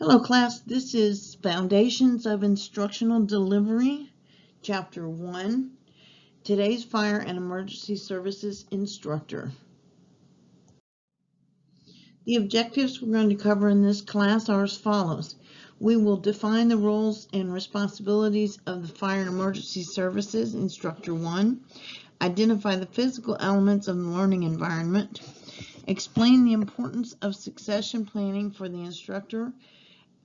Hello class, this is Foundations of Instructional Delivery, Chapter 1, today's Fire and Emergency Services Instructor. The objectives we're going to cover in this class are as follows. We will define the roles and responsibilities of the Fire and Emergency Services, Instructor 1, identify the physical elements of the learning environment, explain the importance of succession planning for the instructor,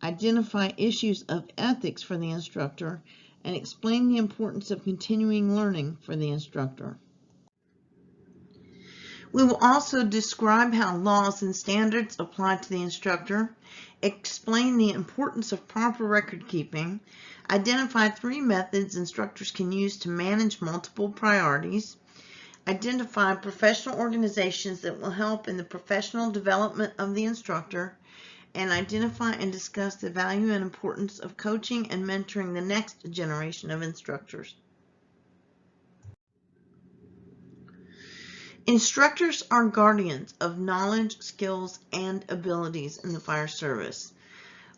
identify issues of ethics for the instructor, and explain the importance of continuing learning for the instructor. We will also describe how laws and standards apply to the instructor, explain the importance of proper record keeping, identify 3 methods instructors can use to manage multiple priorities, identify professional organizations that will help in the professional development of the instructor, and identify and discuss the value and importance of coaching and mentoring the next generation of instructors. Instructors are guardians of knowledge, skills, and abilities in the fire service.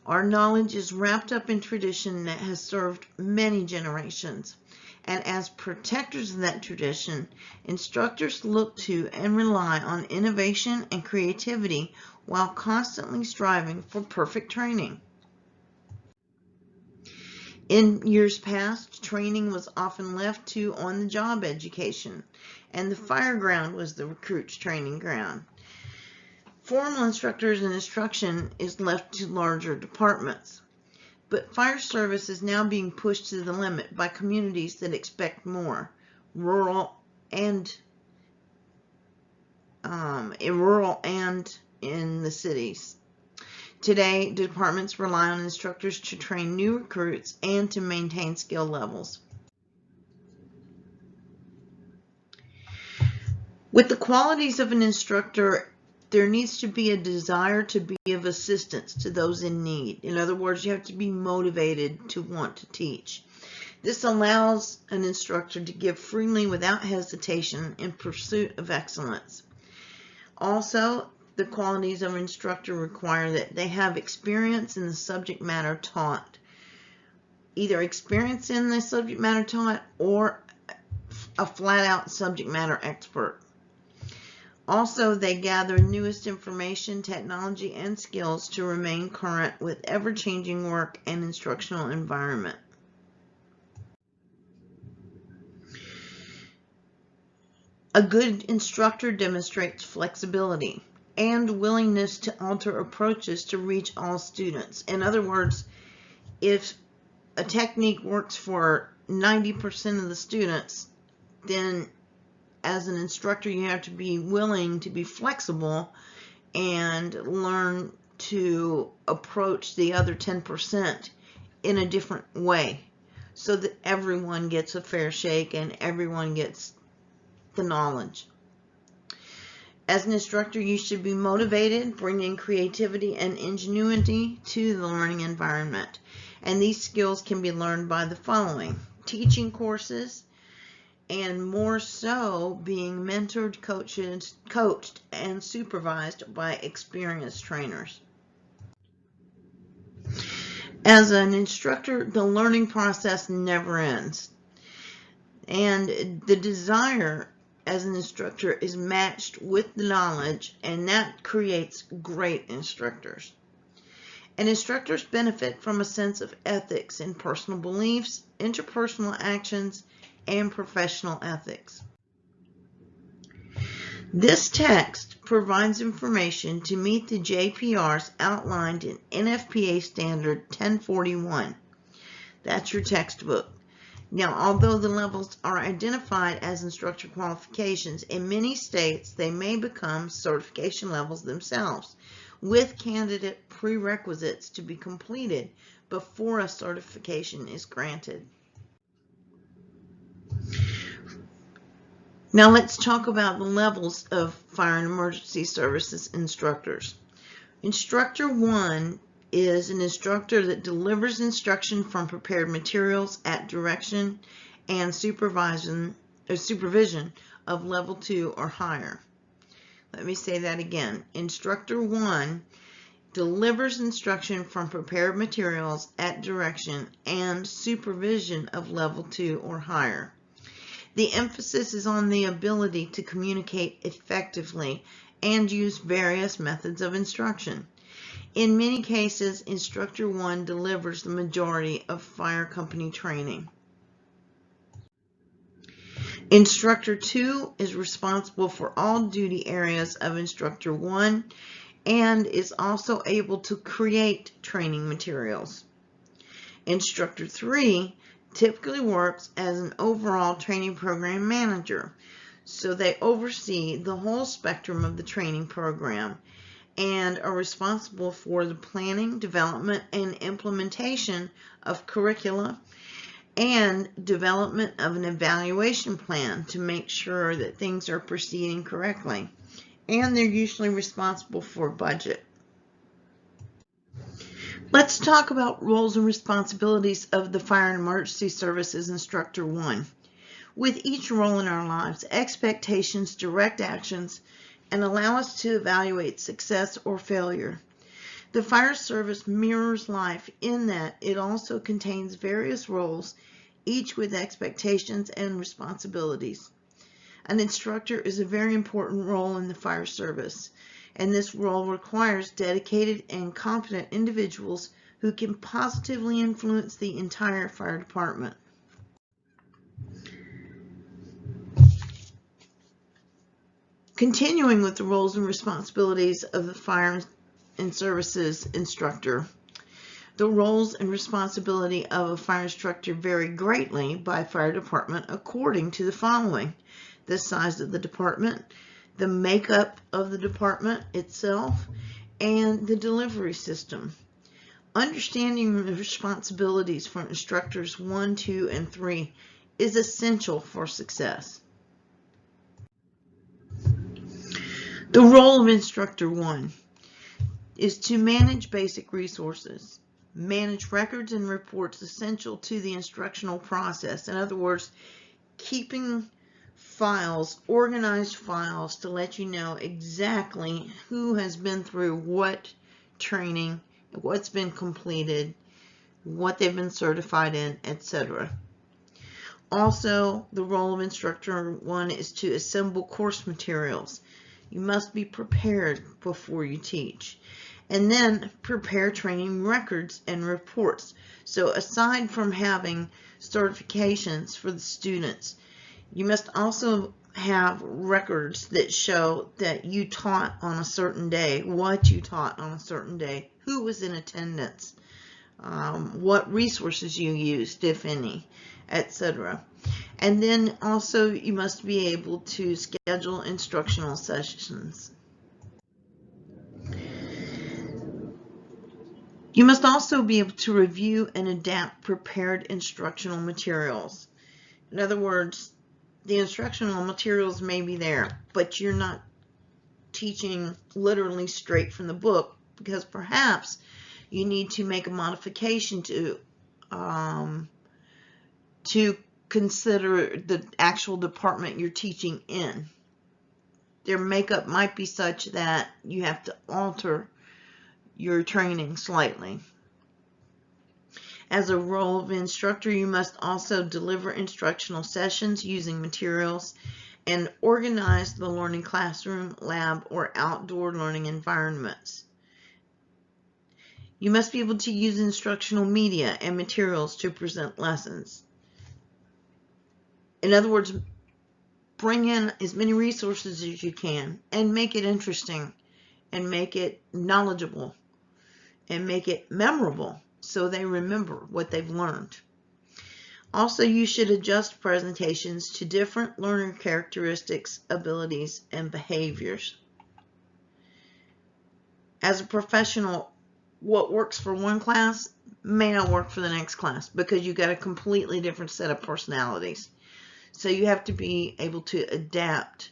Our knowledge is wrapped up in tradition that has served many generations. And as protectors of that tradition, instructors look to and rely on innovation and creativity while constantly striving for perfect training. In years past, training was often left to on-the-job education, and the fire ground was the recruit's training ground. Formal instructors and instruction is left to larger departments. But fire service is now being pushed to the limit by communities that expect more, rural and in the cities. Today, departments rely on instructors to train new recruits and to maintain skill levels. With the qualities of an instructor, there needs to be a desire to be of assistance to those in need. In other words, you have to be motivated to want to teach. This allows an instructor to give freely without hesitation in pursuit of excellence. Also, the qualities of an instructor require that they have experience in the subject matter taught. Either experience in the subject matter taught or a flat-out subject matter expert. Also, they gather newest information, technology, and skills to remain current with ever-changing work and instructional environment. A good instructor demonstrates flexibility and willingness to alter approaches to reach all students. In other words, if a technique works for 90% of the students, then as an instructor, you have to be willing to be flexible and learn to approach the other 10% in a different way so that everyone gets a fair shake and everyone gets the knowledge. As an instructor, you should be motivated, bringing creativity and ingenuity to the learning environment. And these skills can be learned by the following: teaching courses, and more so being mentored, coached, and supervised by experienced trainers. As an instructor, the learning process never ends. And the desire as an instructor is matched with the knowledge, and that creates great instructors. And instructors benefit from a sense of ethics in personal beliefs, interpersonal actions, and professional ethics. This text provides information to meet the JPRs outlined in NFPA Standard 1041. That's your textbook. Now, although the levels are identified as instructor qualifications, in many states they may become certification levels themselves, with candidate prerequisites to be completed before a certification is granted. Now let's talk about the levels of Fire and Emergency Services instructors. Instructor 1 is an instructor that delivers instruction from prepared materials at direction and supervision of level 2 or higher. Let me say that again. Instructor 1 delivers instruction from prepared materials at direction and supervision of level 2 or higher. The emphasis is on the ability to communicate effectively and use various methods of instruction. In many cases, Instructor 1 delivers the majority of fire company training. Instructor 2 is responsible for all duty areas of Instructor 1 and is also able to create training materials. Instructor 3 typically works as an overall training program manager, so they oversee the whole spectrum of the training program and are responsible for the planning, development, and implementation of curricula and development of an evaluation plan to make sure that things are proceeding correctly. And they're usually responsible for budget. Let's talk about roles and responsibilities of the Fire and Emergency Services Instructor 1. With each role in our lives, expectations direct actions and allow us to evaluate success or failure. The fire service mirrors life in that it also contains various roles, each with expectations and responsibilities. An instructor is a very important role in the fire service, and this role requires dedicated and competent individuals who can positively influence the entire fire department. Continuing with the roles and responsibilities of the Fire and Services instructor. The roles and responsibility of a fire instructor vary greatly by fire department according to the following: the size of the department, the makeup of the department itself, and the delivery system. Understanding the responsibilities for instructors 1, 2, and 3 is essential for success. The role of Instructor 1 is to manage basic resources, manage records and reports essential to the instructional process. In other words, keeping files, organized files to let you know exactly who has been through what training, what's been completed, what they've been certified in, etc. Also, the role of Instructor 1 is to assemble course materials. You must be prepared before you teach. And then prepare training records and reports. So aside from having certifications for the students, you must also have records that show that you taught on a certain day, what you taught on a certain day, who was in attendance, what resources you used, if any, etc. And then also you must be able to schedule instructional sessions. You must also be able to review and adapt prepared instructional materials. In other words, the instructional materials may be there, but you're not teaching literally straight from the book, because perhaps you need to make a modification to consider the actual department you're teaching in. Their makeup might be such that you have to alter your training slightly. As a role of instructor, you must also deliver instructional sessions using materials and organize the learning classroom, lab, or outdoor learning environments. You must be able to use instructional media and materials to present lessons. In other words, bring in as many resources as you can and make it interesting and make it knowledgeable and make it memorable so they remember what they've learned. Also, you should adjust presentations to different learner characteristics, abilities, and behaviors. As a professional, what works for one class may not work for the next class because you've got a completely different set of personalities. So you have to be able to adapt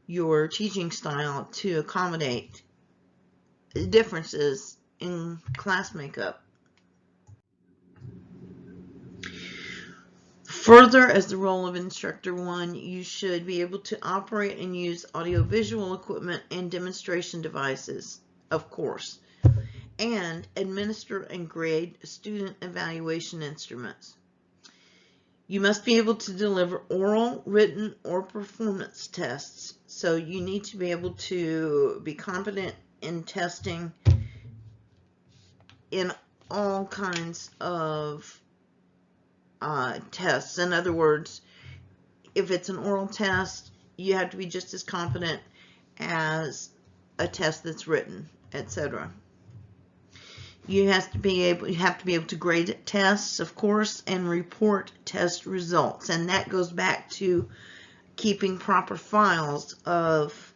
your teaching style to accommodate differences in class makeup. Further, as the role of Instructor 1, you should be able to operate and use audiovisual equipment and demonstration devices, of course. and administer and grade student evaluation instruments. You must be able to deliver oral, written, or performance tests. So you need to be able to be competent in testing in all kinds of tests. In other words, if it's an oral test, you have to be just as competent as a test that's written, etc. You have to be able to grade tests, of course, and report test results. And that goes back to keeping proper files of,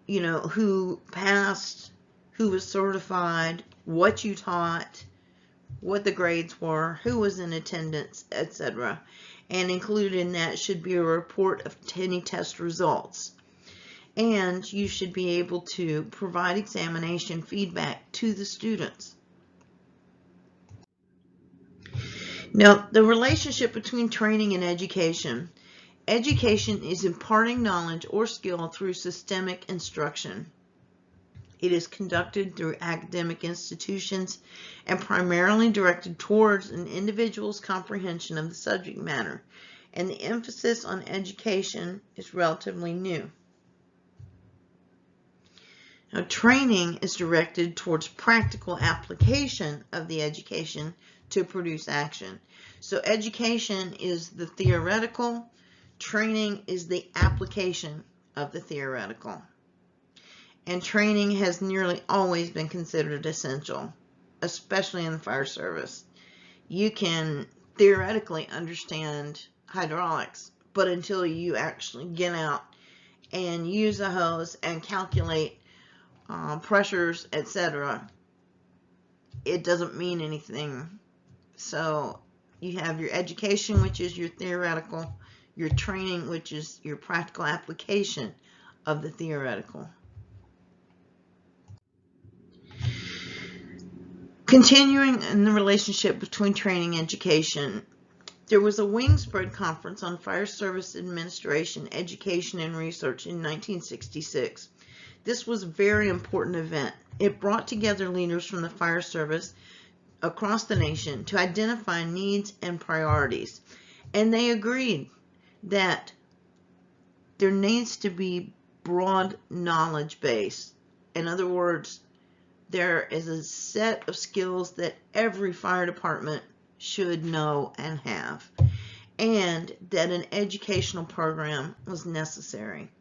who passed, who was certified, what you taught, what the grades were, who was in attendance, etc. And included in that should be a report of any test results. And you should be able to provide examination feedback to the students. Now, the relationship between training and education. Education is imparting knowledge or skill through systemic instruction. It is conducted through academic institutions and primarily directed towards an individual's comprehension of the subject matter. And the emphasis on education is relatively new. Now, training is directed towards practical application of the education to produce action. So education is the theoretical, training is the application of the theoretical. And training has nearly always been considered essential, especially in the fire service. You can theoretically understand hydraulics, but until you actually get out and use a hose and calculate pressures, etc., it doesn't mean anything. So you have your education, which is your theoretical, your training, which is your practical application of the theoretical. Continuing in the relationship between training and education, there was a wing spread conference on fire service administration, education, and research in 1966. This was a very important event. It brought together leaders from the fire service across the nation to identify needs and priorities. And they agreed that there needs to be broad knowledge base. In other words, there is a set of skills that every fire department should know and have, and that an educational program was necessary.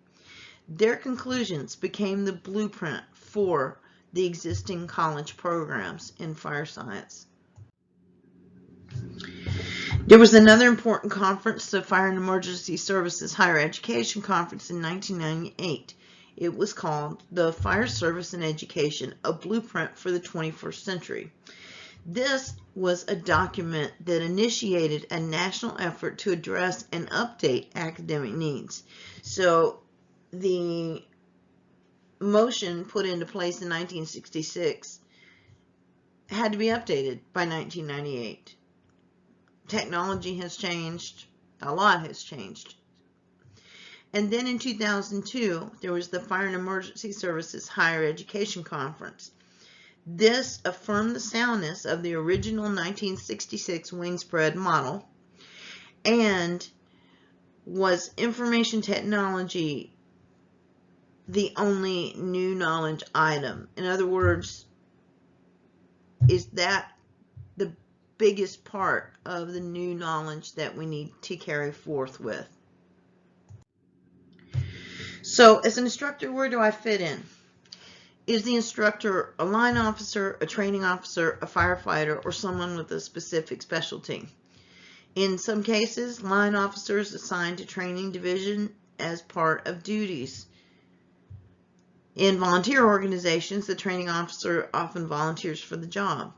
Their conclusions became the blueprint for the existing college programs in fire science. There was another important conference, the Fire and Emergency Services Higher Education Conference in 1998. It was called the Fire Service and Education, a Blueprint for the 21st Century. This was a document that initiated a national effort to address and update academic needs. So the motion put into place in 1966 had to be updated by 1998. Technology has changed, a lot has changed. And then in 2002, there was the Fire and Emergency Services Higher Education Conference. This affirmed the soundness of the original 1966 wing spread model and was information technology the only new knowledge item. In other words, is that the biggest part of the new knowledge that we need to carry forth with? So as an instructor, where do I fit in? Is the instructor a line officer, a training officer, a firefighter, or someone with a specific specialty? In some cases, line officers assigned to training division as part of duties. In volunteer organizations, the training officer often volunteers for the job.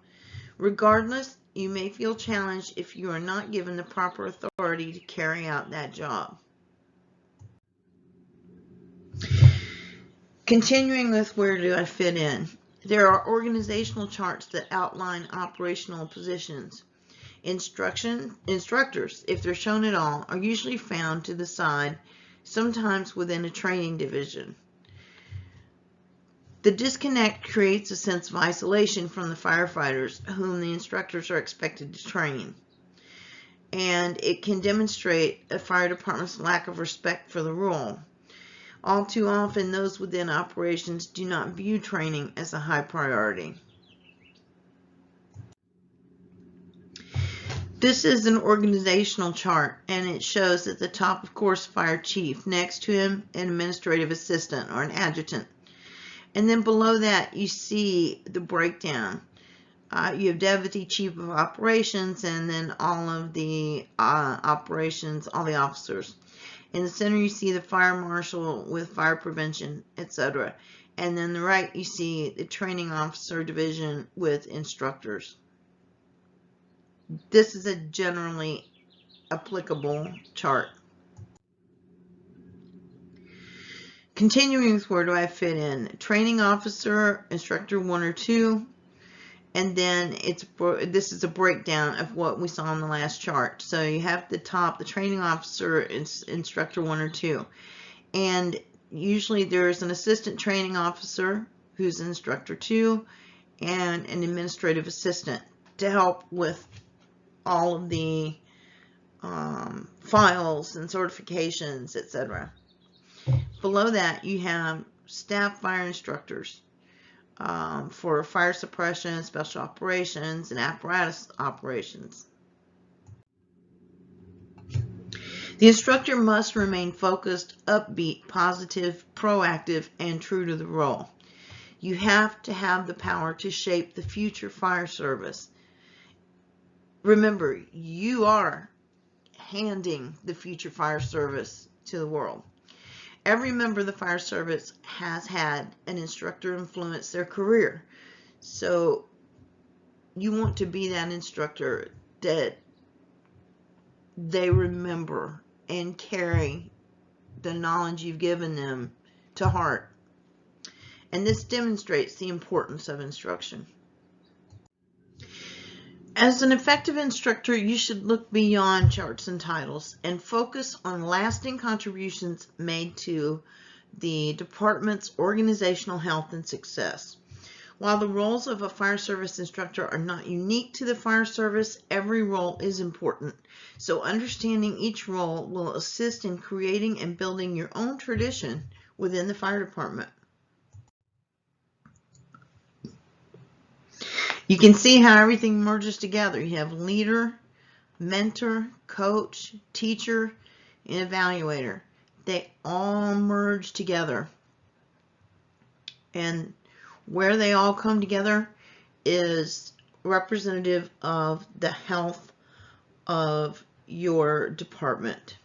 Regardless, you may feel challenged if you are not given the proper authority to carry out that job. Continuing with where do I fit in? There are organizational charts that outline operational positions. Instructors, if they're shown at all, are usually found to the side, sometimes within a training division. The disconnect creates a sense of isolation from the firefighters whom the instructors are expected to train. And it can demonstrate a fire department's lack of respect for the role. All too often, those within operations do not view training as a high priority. This is an organizational chart, and it shows at the top, of course, fire chief. Next to him, an administrative assistant or an adjutant. And then below that, you see the breakdown. You have deputy chief of operations, and then all of the operations, all the officers. In the center, you see the fire marshal with fire prevention, etc. And then the right, you see the training officer division with instructors. This is a generally applicable chart. Continuing with where do I fit in? Training officer, instructor 1 or 2. And then this is a breakdown of what we saw on the last chart. So you have at the top the training officer, instructor 1 or 2. And usually there's an assistant training officer who's instructor 2 and an administrative assistant to help with all of the files and certifications, etc. Below that you have staff fire instructors. For fire suppression, special operations, and apparatus operations. The instructor must remain focused, upbeat, positive, proactive, and true to the role. You have to have the power to shape the future fire service. Remember, you are handing the future fire service to the world. Every member of the fire service has had an instructor influence their career. So you want to be that instructor that they remember and carry the knowledge you've given them to heart. And this demonstrates the importance of instruction. As an effective instructor, you should look beyond charts and titles and focus on lasting contributions made to the department's organizational health and success. While the roles of a fire service instructor are not unique to the fire service, every role is important. So understanding each role will assist in creating and building your own tradition within the fire department. You can see how everything merges together. You have leader, mentor, coach, teacher, and evaluator. They all merge together. And where they all come together is representative of the health of your department.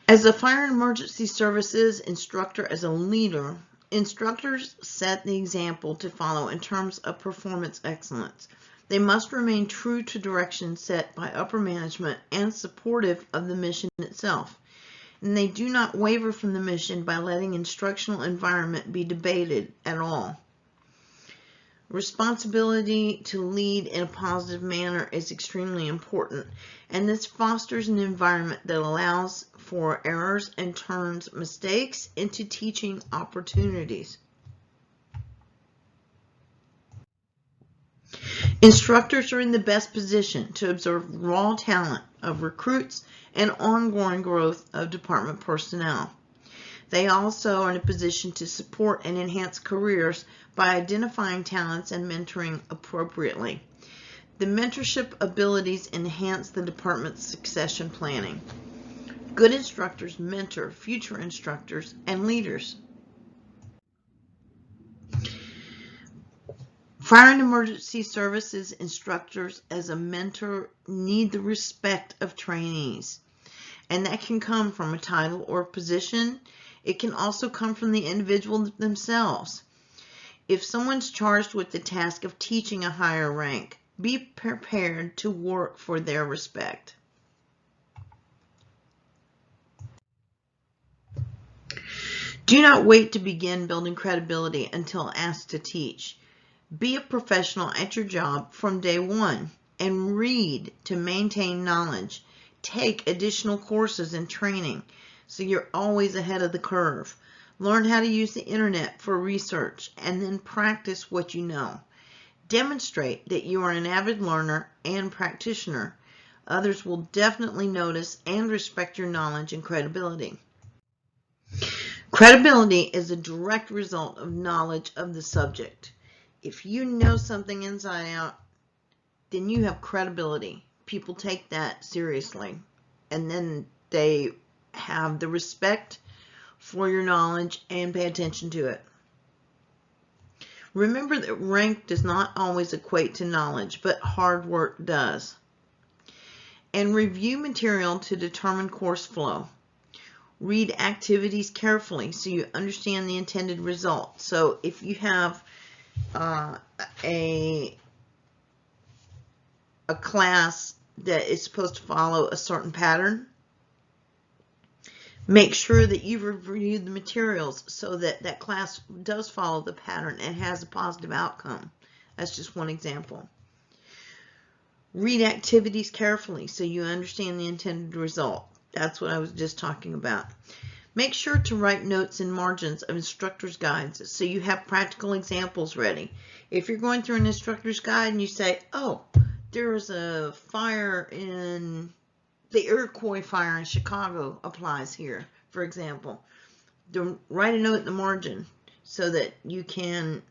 As a fire and emergency services instructor, as a leader, instructors set the example to follow in terms of performance excellence. They must remain true to direction set by upper management and supportive of the mission itself. And they do not waver from the mission by letting instructional environment be debated at all. Responsibility to lead in a positive manner is extremely important, and this fosters an environment that allows for errors and turns mistakes into teaching opportunities. Instructors are in the best position to observe raw talent of recruits and ongoing growth of department personnel. They also are in a position to support and enhance careers by identifying talents and mentoring appropriately. The mentorship abilities enhance the department's succession planning. Good instructors mentor future instructors and leaders. Fire and emergency services instructors as a mentor need the respect of trainees, and that can come from a title or position. It can also come from the individual themselves. If someone's charged with the task of teaching a higher rank, be prepared to work for their respect. Do not wait to begin building credibility until asked to teach. Be a professional at your job from day one and read to maintain knowledge. Take additional courses and training so you're always ahead of the curve. Learn how to use the internet for research and then practice what you know. Demonstrate that you are an avid learner and practitioner. Others will definitely notice and respect your knowledge and credibility. Credibility is a direct result of knowledge of the subject. If you know something inside out, then you have credibility. People take that seriously, and then they have the respect for your knowledge and pay attention to it. Remember that rank does not always equate to knowledge, but hard work does. And review material to determine course flow. Read activities carefully so you understand the intended result. So if you have a class that is supposed to follow a certain pattern, make sure that you've reviewed the materials so that that class does follow the pattern and has a positive outcome. That's just one example. Read activities carefully so you understand the intended result. That's what I was just talking about. Make sure to write notes and margins of instructor's guides so you have practical examples ready. If you're going through an instructor's guide and you say, oh, there's a fire in the Iroquois fire in Chicago applies here, for example, write a note in the margin so that you can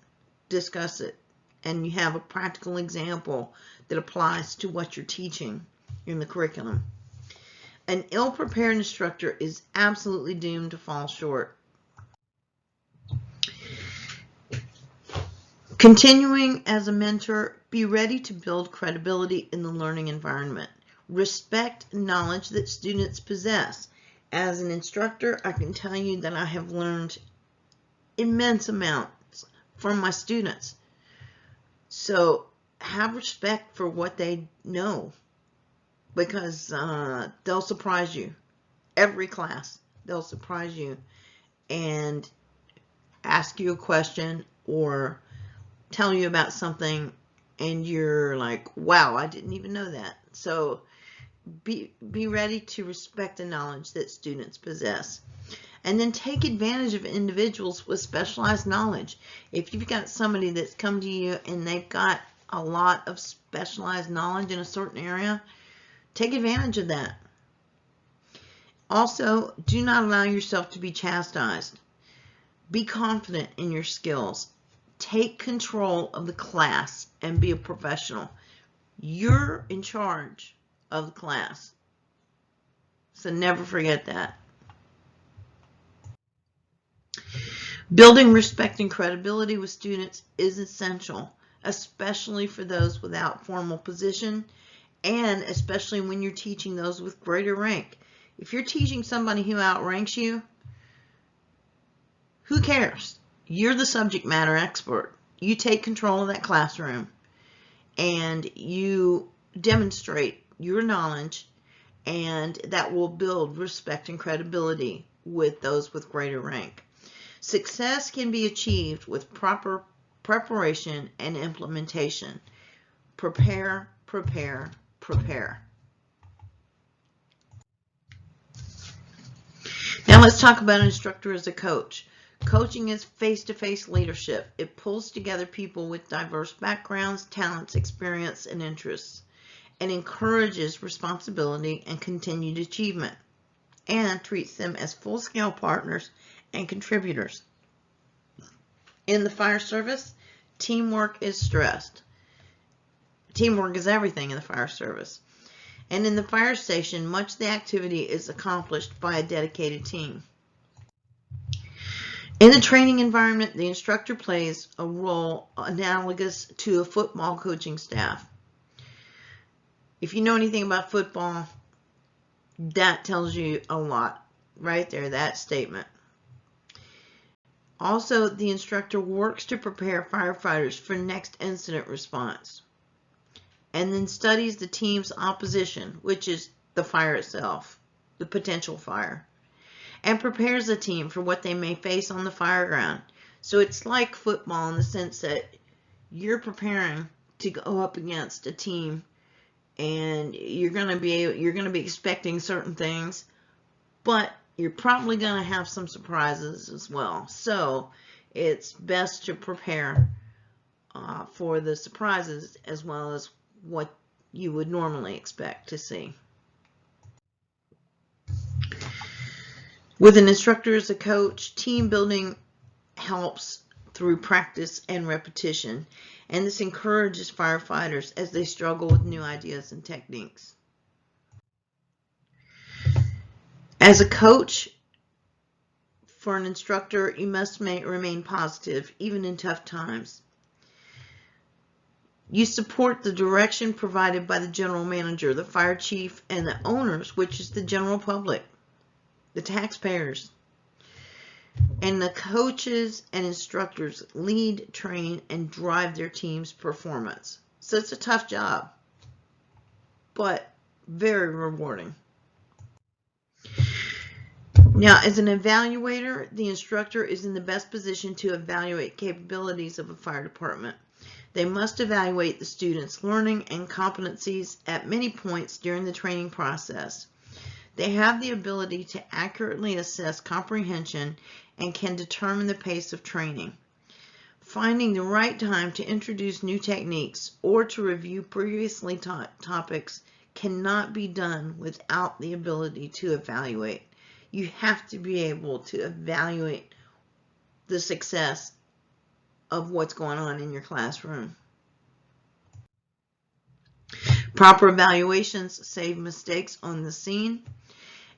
discuss it and you have a practical example that applies to what you're teaching in the curriculum. An ill-prepared instructor is absolutely doomed to fall short. Continuing as a mentor, be ready to build credibility in the learning environment. Respect knowledge that students possess. As an instructor, I can tell you that I have learned immense amounts from my students. So have respect for what they know, because they'll surprise you. Every class, they'll surprise you and ask you a question or tell you about something and you're like, wow, I didn't even know that. So be ready to respect the knowledge that students possess. And then take advantage of individuals with specialized knowledge. If you've got somebody that's come to you and they've got a lot of specialized knowledge in a certain area, take advantage of that. Also, do not allow yourself to be chastised. Be confident in your skills. Take control of the class and be a professional. You're in charge of the class. So never forget that. Building respect and credibility with students is essential, especially for those without formal position, and especially when you're teaching those with greater rank. If you're teaching somebody who outranks you, who cares? You're the subject matter expert. You take control of that classroom and you demonstrate your knowledge, and that will build respect and credibility with those with greater rank. Success can be achieved with proper preparation and implementation. Prepare, prepare, prepare. Now let's talk about an instructor as a coach. Coaching is face-to-face leadership. It pulls together people with diverse backgrounds, talents, experience, and interests, and encourages responsibility and continued achievement, and treats them as full-scale partners and contributors. In the fire service, teamwork is stressed. Teamwork is everything in the fire service. And in the fire station, much of the activity is accomplished by a dedicated team. In the training environment, the instructor plays a role analogous to a football coaching staff. If you know anything about football, that tells you a lot right there, that statement. Also, the instructor works to prepare firefighters for next incident response, and then studies the team's opposition, which is the fire itself, the potential fire, and prepares the team for what they may face on the fire ground. So it's like football in the sense that you're preparing to go up against a team, and you're going to be expecting certain things, but you're probably going to have some surprises as well. So it's best to prepare for the surprises as well as what you would normally expect to see. With an instructor as a coach, team building helps through practice and repetition, and this encourages firefighters as they struggle with new ideas and techniques. As a coach, for an instructor, you must remain positive even in tough times. You support the direction provided by the general manager, the fire chief, and the owners, which is the general public, the taxpayers. And the coaches and instructors lead, train, and drive their team's performance. So it's a tough job, but very rewarding. Now, as an evaluator, the instructor is in the best position to evaluate capabilities of a fire department. They must evaluate the students' learning and competencies at many points during the training process. They have the ability to accurately assess comprehension and can determine the pace of training. Finding the right time to introduce new techniques or to review previously taught topics cannot be done without the ability to evaluate. You have to be able to evaluate the success of what's going on in your classroom. Proper evaluations save mistakes on the scene,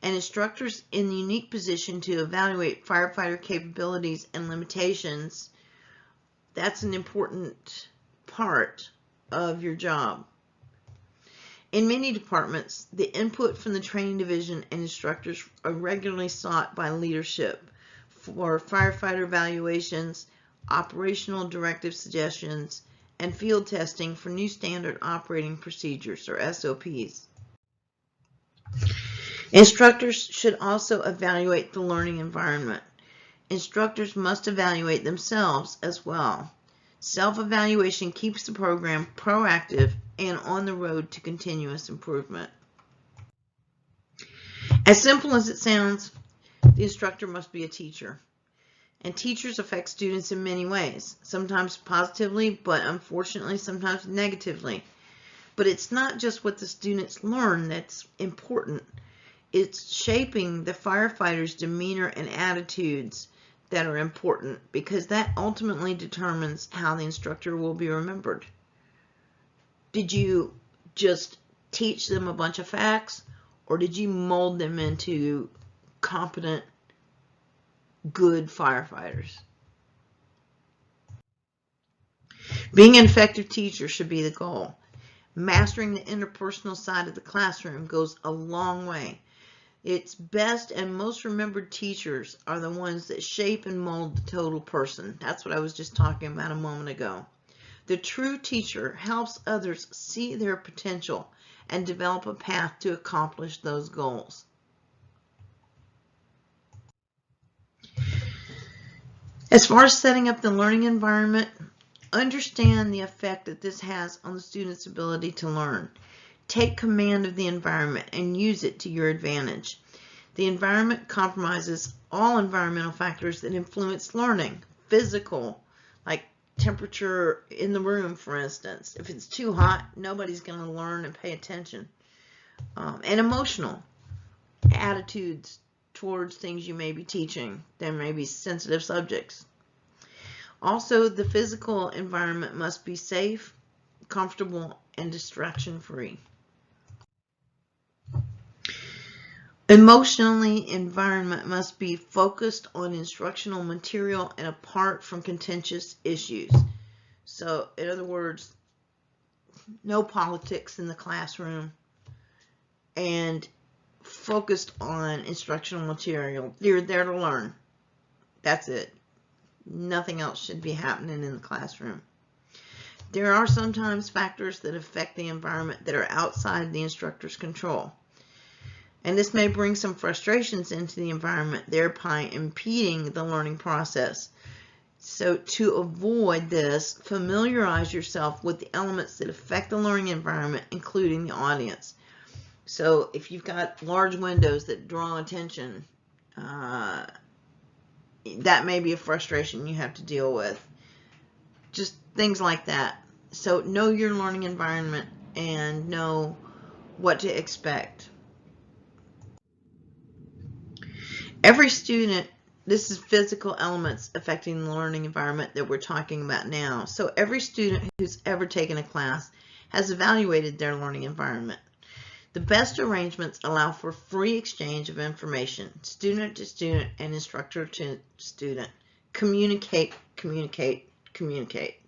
and instructors in the unique position to evaluate firefighter capabilities and limitations, that's an important part of your job. In many departments, the input from the training division and instructors are regularly sought by leadership for firefighter evaluations, operational directive suggestions, and field testing for new standard operating procedures, or SOPs. Instructors should also evaluate the learning environment. Instructors must evaluate themselves as well. Self-evaluation keeps the program proactive and on the road to continuous improvement. As simple as it sounds, the instructor must be a teacher. And teachers affect students in many ways, sometimes positively, but unfortunately sometimes negatively. But it's not just what the students learn that's important. It's shaping the firefighters' demeanor and attitudes that are important, because that ultimately determines how the instructor will be remembered. Did you just teach them a bunch of facts, or did you mold them into competent, good firefighters? Being an effective teacher should be the goal. Mastering the interpersonal side of the classroom goes a long way. Its best and most remembered teachers are the ones that shape and mold the total person. That's what I was just talking about a moment ago. The true teacher helps others see their potential and develop a path to accomplish those goals. As far as setting up the learning environment, understand the effect that this has on the student's ability to learn. Take command of the environment and use it to your advantage. The environment compromises all environmental factors that influence learning. Physical, like temperature in the room, for instance. If it's too hot, nobody's going to learn and pay attention. And emotional, attitudes towards things you may be teaching. There may be sensitive subjects. Also, the physical environment must be safe, comfortable, and distraction-free. Emotionally, environment must be focused on instructional material and apart from contentious issues. So, in other words, no politics in the classroom, and focused on instructional material. You're there to learn. That's it. Nothing else should be happening in the classroom. There are sometimes factors that affect the environment that are outside the instructor's control. And this may bring some frustrations into the environment, thereby impeding the learning process. So to avoid this, familiarize yourself with the elements that affect the learning environment, including the audience. So if you've got large windows that draw attention, that may be a frustration you have to deal with. Just things like that. So know your learning environment and know what to expect. Every student, this is physical elements affecting the learning environment that we're talking about now. So every student who's ever taken a class has evaluated their learning environment. The best arrangements allow for free exchange of information, student to student and instructor to student. Communicate, communicate, communicate.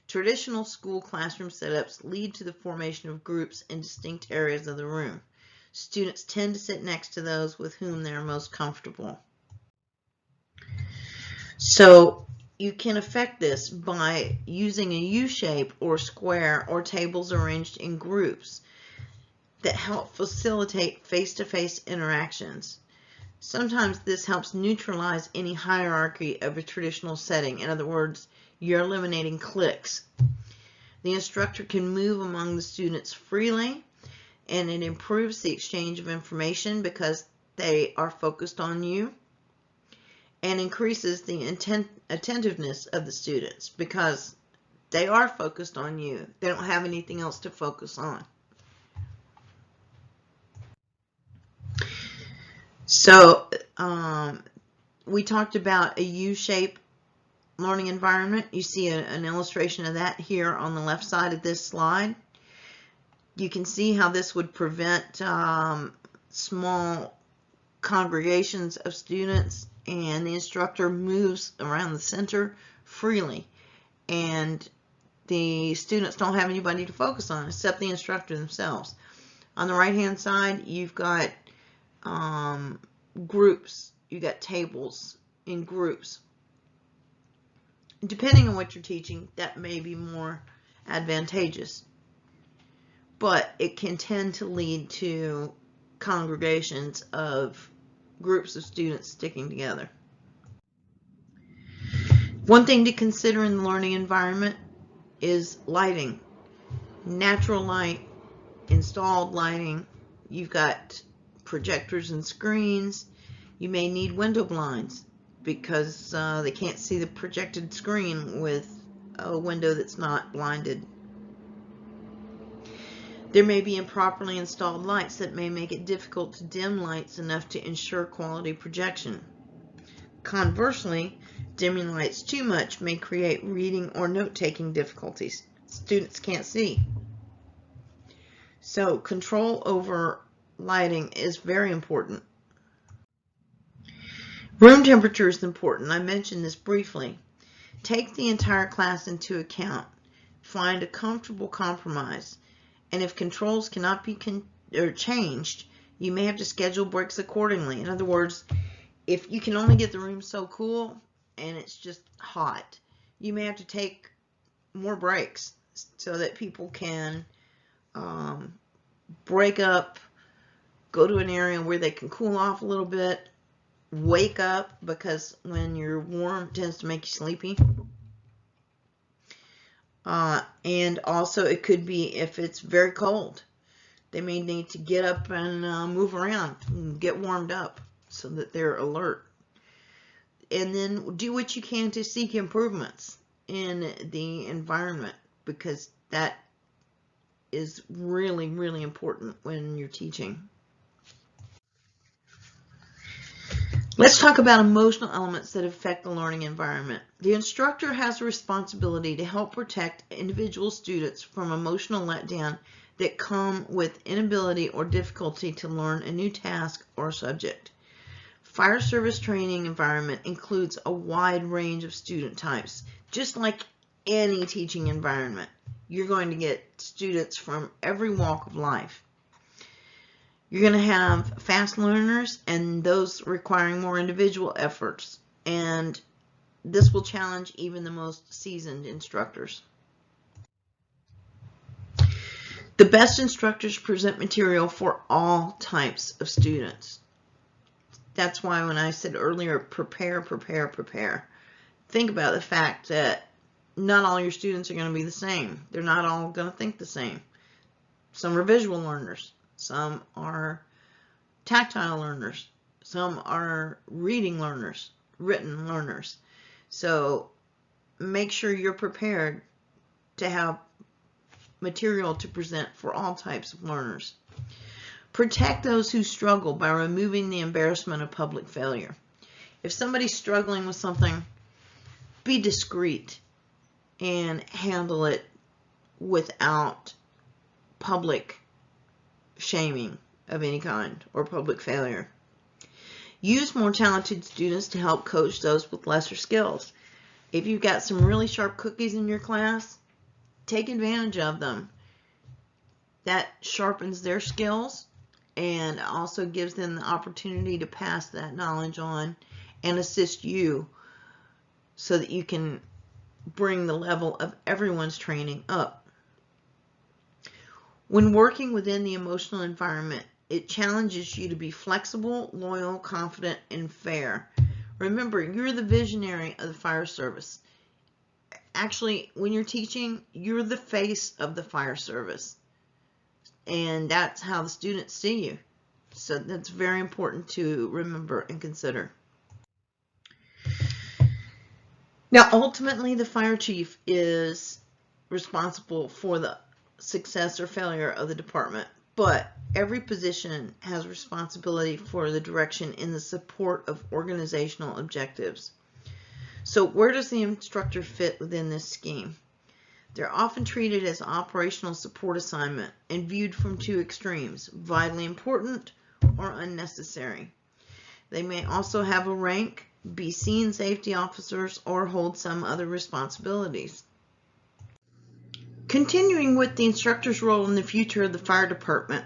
Traditional school classroom setups lead to the formation of groups in distinct areas of the room. Students tend to sit next to those with whom they are most comfortable. So you can affect this by using a U-shape or square or tables arranged in groups that help facilitate face-to-face interactions. Sometimes this helps neutralize any hierarchy of a traditional setting. In other words, you're eliminating cliques. The instructor can move among the students freely, and it improves the exchange of information because they are focused on you, and increases the attentiveness of the students because they are focused on you. They don't have anything else to focus on. So we talked about a U-shape learning environment. You see an illustration of that here on the left side of this slide. You can see how this would prevent small congregations of students, and the instructor moves around the center freely, and the students don't have anybody to focus on except the instructor themselves. On the right hand side, you've got groups. You got tables in groups. Depending on what you're teaching, that may be more advantageous, but it can tend to lead to congregations of groups of students sticking together. One thing to consider in the learning environment is lighting. Natural light, installed lighting. You've got projectors and screens. You may need window blinds because they can't see the projected screen with a window that's not blinded. There may be improperly installed lights that may make it difficult to dim lights enough to ensure quality projection. Conversely, dimming lights too much may create reading or note-taking difficulties. Students can't see. So control over lighting is very important. Room temperature is important. I mentioned this briefly. Take the entire class into account. Find a comfortable compromise. And if controls cannot be changed, you may have to schedule breaks accordingly. In other words, if you can only get the room so cool and it's just hot, you may have to take more breaks so that people can break up, go to an area where they can cool off a little bit, wake up, because when you're warm it tends to make you sleepy. And also it could be if it's very cold. They may need to get up and move around and get warmed up so that they're alert. And then do what you can to seek improvements in the environment, because that is really, really important when you're teaching. Let's talk about emotional elements that affect the learning environment. The instructor has a responsibility to help protect individual students from emotional letdown that come with inability or difficulty to learn a new task or subject. Fire service training environment includes a wide range of student types. Just like any teaching environment, you're going to get students from every walk of life. You're going to have fast learners and those requiring more individual efforts, and this will challenge even the most seasoned instructors. The best instructors present material for all types of students. That's why when I said earlier, prepare, prepare, prepare. Think about the fact that not all your students are going to be the same. They're not all going to think the same. Some are visual learners. Some are tactile learners. Some are reading learners, written learners. So make sure you're prepared to have material to present for all types of learners. Protect those who struggle by removing the embarrassment of public failure. If somebody's struggling with something, be discreet and handle it without public shaming of any kind or public failure. Use more talented students to help coach those with lesser skills. If you've got some really sharp cookies in your class, take advantage of them. That sharpens their skills and also gives them the opportunity to pass that knowledge on and assist you so that you can bring the level of everyone's training up. When working within the emotional environment, it challenges you to be flexible, loyal, confident, and fair. Remember, you're the visionary of the fire service. Actually, when you're teaching, you're the face of the fire service. And that's how the students see you. So that's very important to remember and consider. Now, ultimately, the fire chief is responsible for the success or failure of the department, but every position has responsibility for the direction in the support of organizational objectives. So where does the instructor fit within this scheme? They're often treated as an operational support assignment and viewed from two extremes, vitally important or unnecessary. They may also have a rank, be scene safety officers, or hold some other responsibilities. Continuing with the instructor's role in the future of the fire department,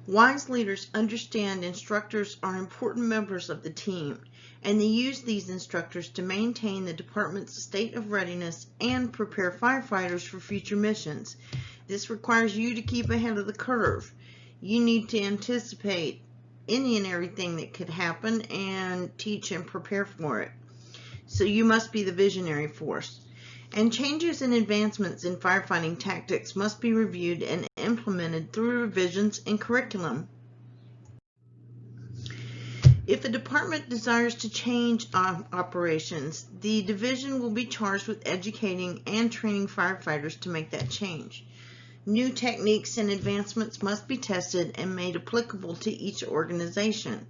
wise leaders understand instructors are important members of the team, and they use these instructors to maintain the department's state of readiness and prepare firefighters for future missions. This requires you to keep ahead of the curve. You need to anticipate any and everything that could happen and teach and prepare for it. So you must be the visionary force. And changes and advancements in firefighting tactics must be reviewed and implemented through revisions in curriculum. If a department desires to change operations, the division will be charged with educating and training firefighters to make that change. New techniques and advancements must be tested and made applicable to each organization.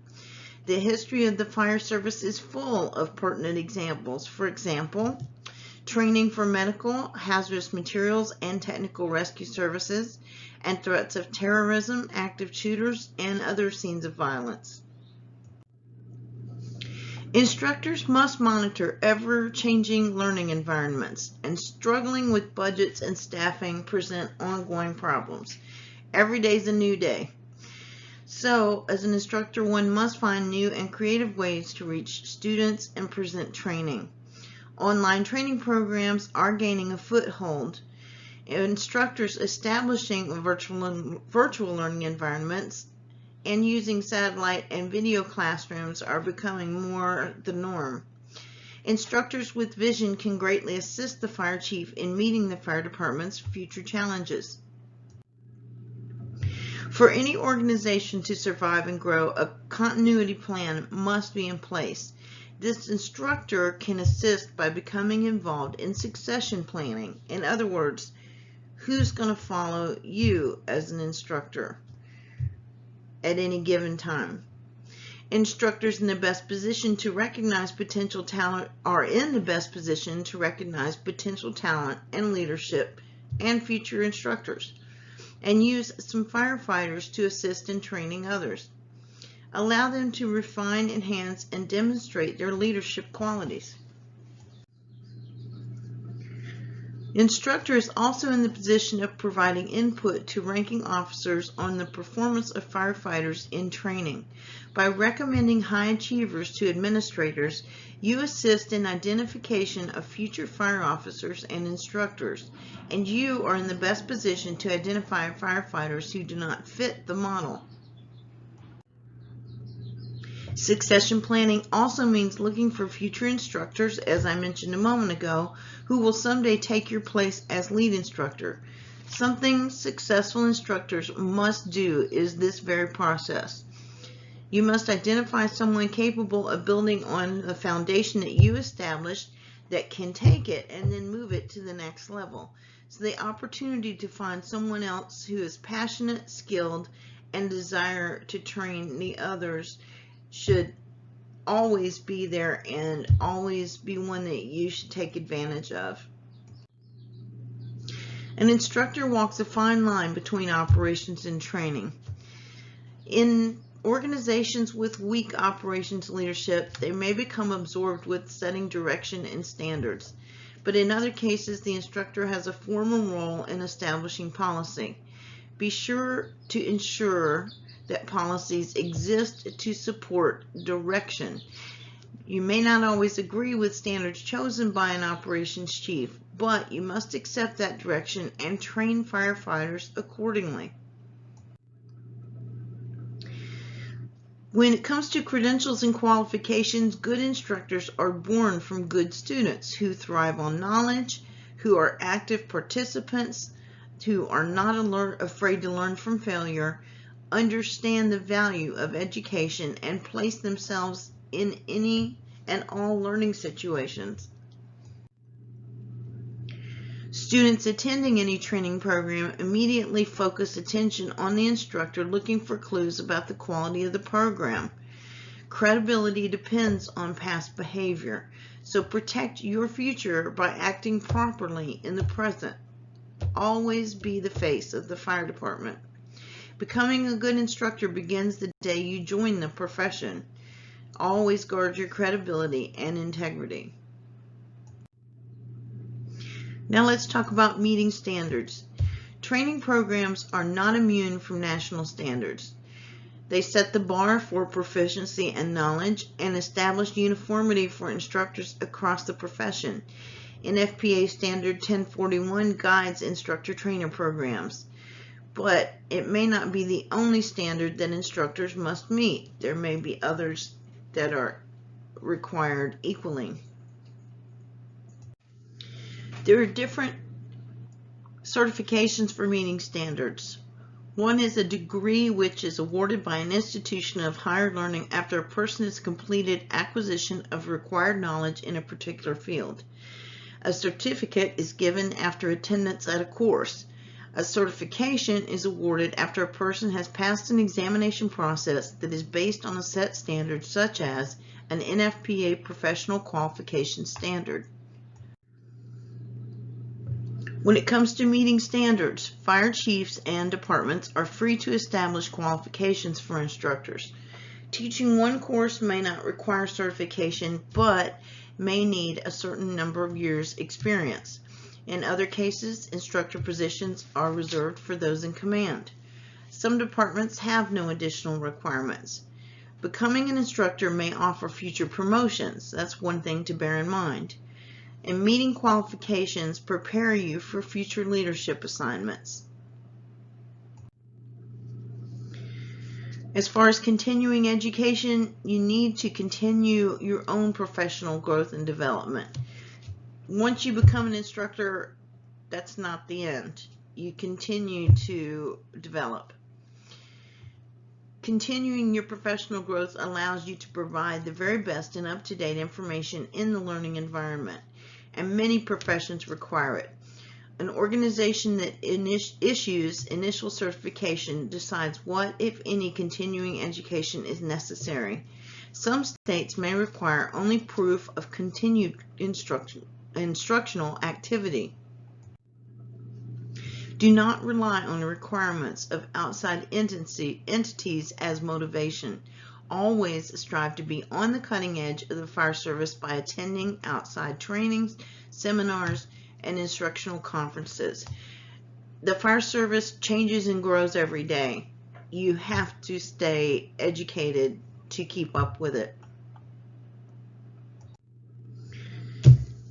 The history of the fire service is full of pertinent examples. For example, training for medical, hazardous materials, and technical rescue services, and threats of terrorism, active shooters, and other scenes of violence. Instructors must monitor ever-changing learning environments, and struggling with budgets and staffing present ongoing problems. Every day is a new day. So, as an instructor, one must find new and creative ways to reach students and present training. Online training programs are gaining a foothold. Instructors establishing virtual learning environments and using satellite and video classrooms are becoming more the norm. Instructors with vision can greatly assist the fire chief in meeting the fire department's future challenges. For any organization to survive and grow, a continuity plan must be in place. This instructor can assist by becoming involved in succession planning. In other words, who's going to follow you as an instructor at any given time. Instructors in the best position to recognize potential talent are in the best position to recognize potential talent and leadership and future instructors, and use some firefighters to assist in training others. Allow them to refine, enhance, and demonstrate their leadership qualities. The instructor is also in the position of providing input to ranking officers on the performance of firefighters in training. By recommending high achievers to administrators, you assist in identification of future fire officers and instructors, and you are in the best position to identify firefighters who do not fit the model. Succession planning also means looking for future instructors, as I mentioned a moment ago, who will someday take your place as lead instructor. Something successful instructors must do is this very process. You must identify someone capable of building on the foundation that you established that can take it and then move it to the next level. So the opportunity to find someone else who is passionate, skilled, and desire to train the others should always be there and always be one that you should take advantage of. An instructor walks a fine line between operations and training. In organizations with weak operations leadership, they may become absorbed with setting direction and standards. But in other cases, the instructor has a formal role in establishing policy. Be sure to ensure that policies exist to support direction. You may not always agree with standards chosen by an operations chief, but you must accept that direction and train firefighters accordingly. When it comes to credentials and qualifications, good instructors are born from good students who thrive on knowledge, who are active participants, who are not afraid to learn from failure, understand the value of education, and place themselves in any and all learning situations. Students attending any training program immediately focus attention on the instructor, looking for clues about the quality of the program. Credibility depends on past behavior, so protect your future by acting properly in the present. Always be the face of the fire department. Becoming a good instructor begins the day you join the profession. Always guard your credibility and integrity. Now let's talk about meeting standards. Training programs are not immune from national standards. They set the bar for proficiency and knowledge and establish uniformity for instructors across the profession. NFPA Standard 1041 guides instructor-trainer programs, but it may not be the only standard that instructors must meet. There may be others that are required equally. There are different certifications for meeting standards. One is a degree which is awarded by an institution of higher learning after a person has completed acquisition of required knowledge in a particular field. A certificate is given after attendance at a course. A certification is awarded after a person has passed an examination process that is based on a set standard, such as an NFPA professional qualification standard. When it comes to meeting standards, fire chiefs and departments are free to establish qualifications for instructors. Teaching one course may not require certification, but may need a certain number of years' experience. In other cases, instructor positions are reserved for those in command. Some departments have no additional requirements. Becoming an instructor may offer future promotions. That's one thing to bear in mind. And meeting qualifications prepare you for future leadership assignments. As far as continuing education, you need to continue your own professional growth and development. Once you become an instructor, that's not the end. You continue to develop. Continuing your professional growth allows you to provide the very best and up-to-date information in the learning environment, and many professions require it. An organization that issues initial certification decides what, if any, continuing education is necessary. Some states may require only proof of continued instructional activity. Do not rely on the requirements of outside entities as motivation. Always strive to be on the cutting edge of the fire service by attending outside trainings, seminars, and instructional conferences. The fire service changes and grows every day. You have to stay educated to keep up with it.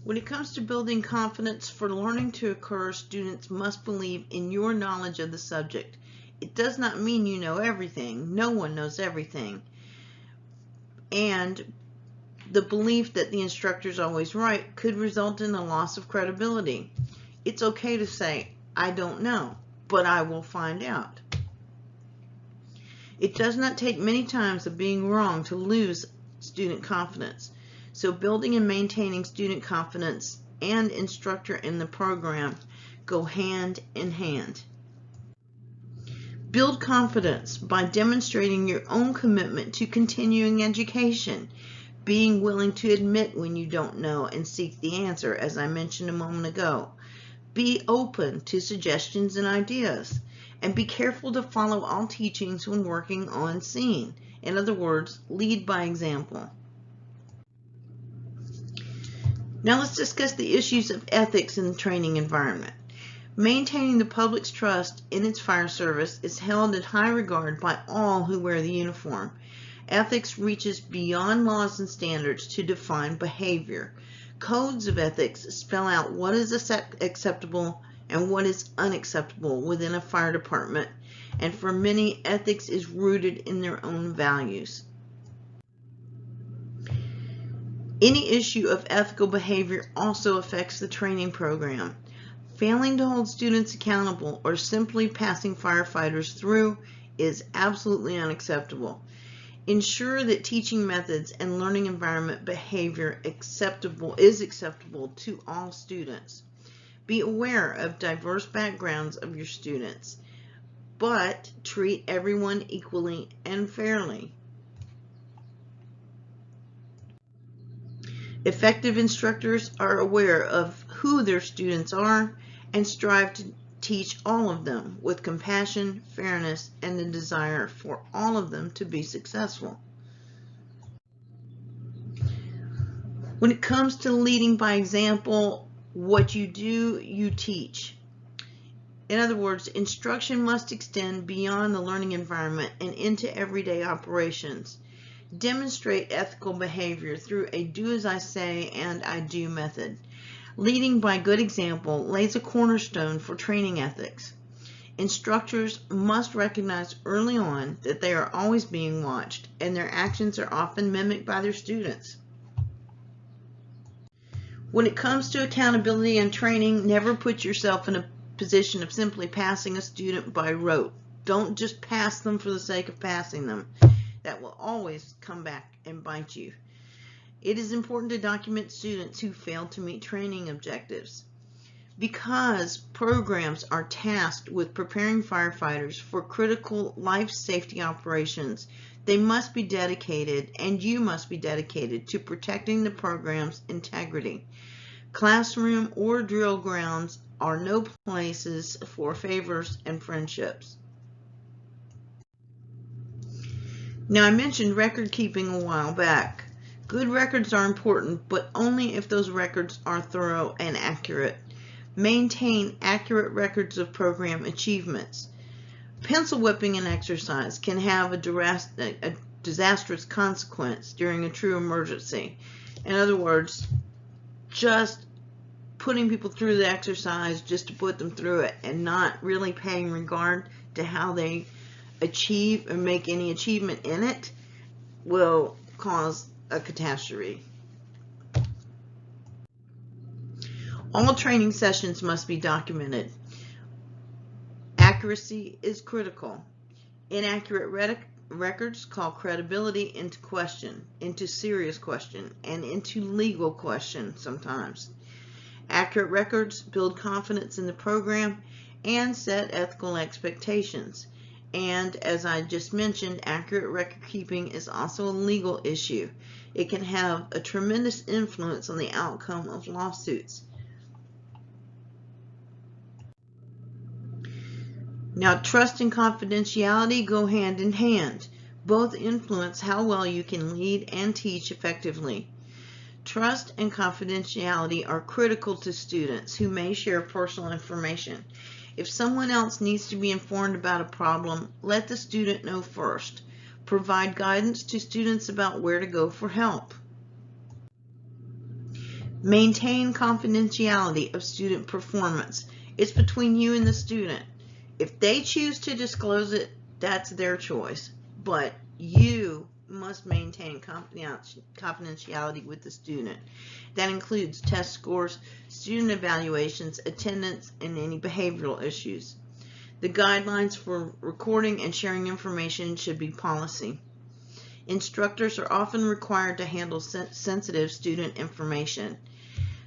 When it comes to building confidence, for learning to occur, students must believe in your knowledge of the subject. It does not mean you know everything. No one knows everything. And the belief that the instructor is always right could result in a loss of credibility. It's okay to say, I don't know, but I will find out. It does not take many times of being wrong to lose student confidence. So building and maintaining student confidence and instructor in the program go hand in hand. Build confidence by demonstrating your own commitment to continuing education, being willing to admit when you don't know and seek the answer, as I mentioned a moment ago. Be open to suggestions and ideas, and be careful to follow all teachings when working on scene. In other words, lead by example. Now let's discuss the issues of ethics in the training environment. Maintaining the public's trust in its fire service is held in high regard by all who wear the uniform. Ethics reaches beyond laws and standards to define behavior. Codes of ethics spell out what is acceptable and what is unacceptable within a fire department, and for many, ethics is rooted in their own values. Any issue of ethical behavior also affects the training program. Failing to hold students accountable or simply passing firefighters through is absolutely unacceptable. Ensure that teaching methods and learning environment behavior is acceptable to all students. Be aware of diverse backgrounds of your students, but treat everyone equally and fairly. Effective instructors are aware of who their students are and strive to teach all of them with compassion, fairness, and the desire for all of them to be successful. When it comes to leading by example, what you do, you teach. In other words, instruction must extend beyond the learning environment and into everyday operations. Demonstrate ethical behavior through a do as I say and I do method. Leading by good example lays a cornerstone for training ethics. Instructors must recognize early on that they are always being watched and their actions are often mimicked by their students. When it comes to accountability and training, never put yourself in a position of simply passing a student by rote. Don't just pass them for the sake of passing them. That will always come back and bite you. It is important to document students who fail to meet training objectives. Because programs are tasked with preparing firefighters for critical life safety operations, they must be dedicated, and you must be dedicated, to protecting the program's integrity. Classroom or drill grounds are no places for favors and friendships. Now, I mentioned record keeping a while back. Good records are important, but only if those records are thorough and accurate. Maintain accurate records of program achievements. Pencil whipping an exercise can have a disastrous consequence during a true emergency. In other words, just putting people through the exercise just to put them through it and not really paying regard to how they achieve or make any achievement in it will cause a catastrophe. All training sessions must be documented. Accuracy is critical. Inaccurate records call credibility into serious question, and into legal question sometimes. Accurate records build confidence in the program and set ethical expectations. And as I just mentioned, accurate record keeping is also a legal issue. It can have a tremendous influence on the outcome of lawsuits. Now, trust and confidentiality go hand in hand. Both influence how well you can lead and teach effectively. Trust and confidentiality are critical to students who may share personal information. If someone else needs to be informed about a problem, let the student know first. Provide guidance to students about where to go for help. Maintain confidentiality of student performance. It's between you and the student. If they choose to disclose it, that's their choice. But you must maintain confidentiality with the student. That includes test scores, student evaluations, attendance, and any behavioral issues. The guidelines for recording and sharing information should be policy. Instructors are often required to handle sensitive student information,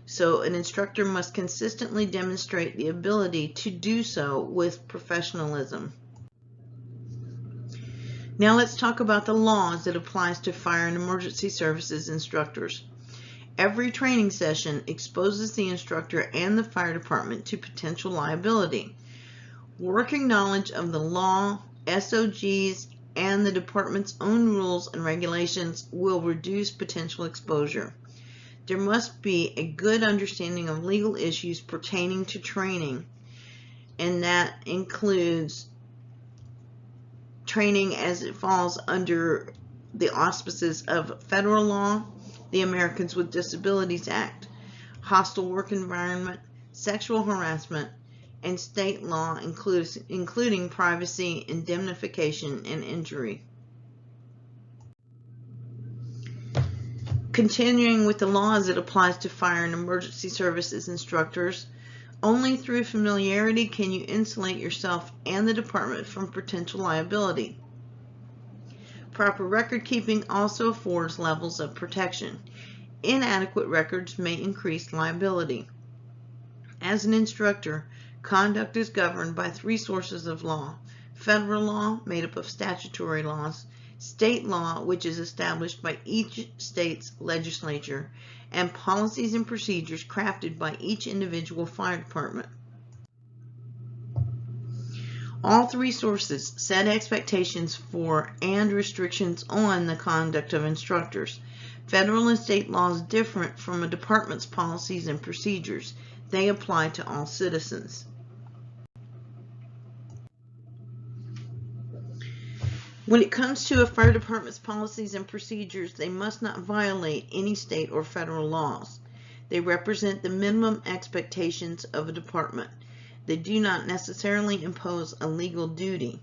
so an instructor must consistently demonstrate the ability to do so with professionalism. Now let's talk about the laws that applies to fire and emergency services instructors. Every training session exposes the instructor and the fire department to potential liability. Working knowledge of the law, SOGs, and the department's own rules and regulations will reduce potential exposure. There must be a good understanding of legal issues pertaining to training, and that includes training as it falls under the auspices of federal law, the Americans with Disabilities Act, hostile work environment, sexual harassment, and state law, including privacy, indemnification, and injury. Continuing with the law as it applies to fire and emergency services instructors, only through familiarity can you insulate yourself and the department from potential liability. Proper record keeping also affords levels of protection. Inadequate records may increase liability. As an instructor, conduct is governed by three sources of law: federal law, made up of statutory laws; state law, which is established by each state's legislature; and policies and procedures crafted by each individual fire department. All three sources set expectations for and restrictions on the conduct of instructors. Federal and state laws differ from a department's policies and procedures. They apply to all citizens. When it comes to a fire department's policies and procedures, they must not violate any state or federal laws. They represent the minimum expectations of a department. They do not necessarily impose a legal duty.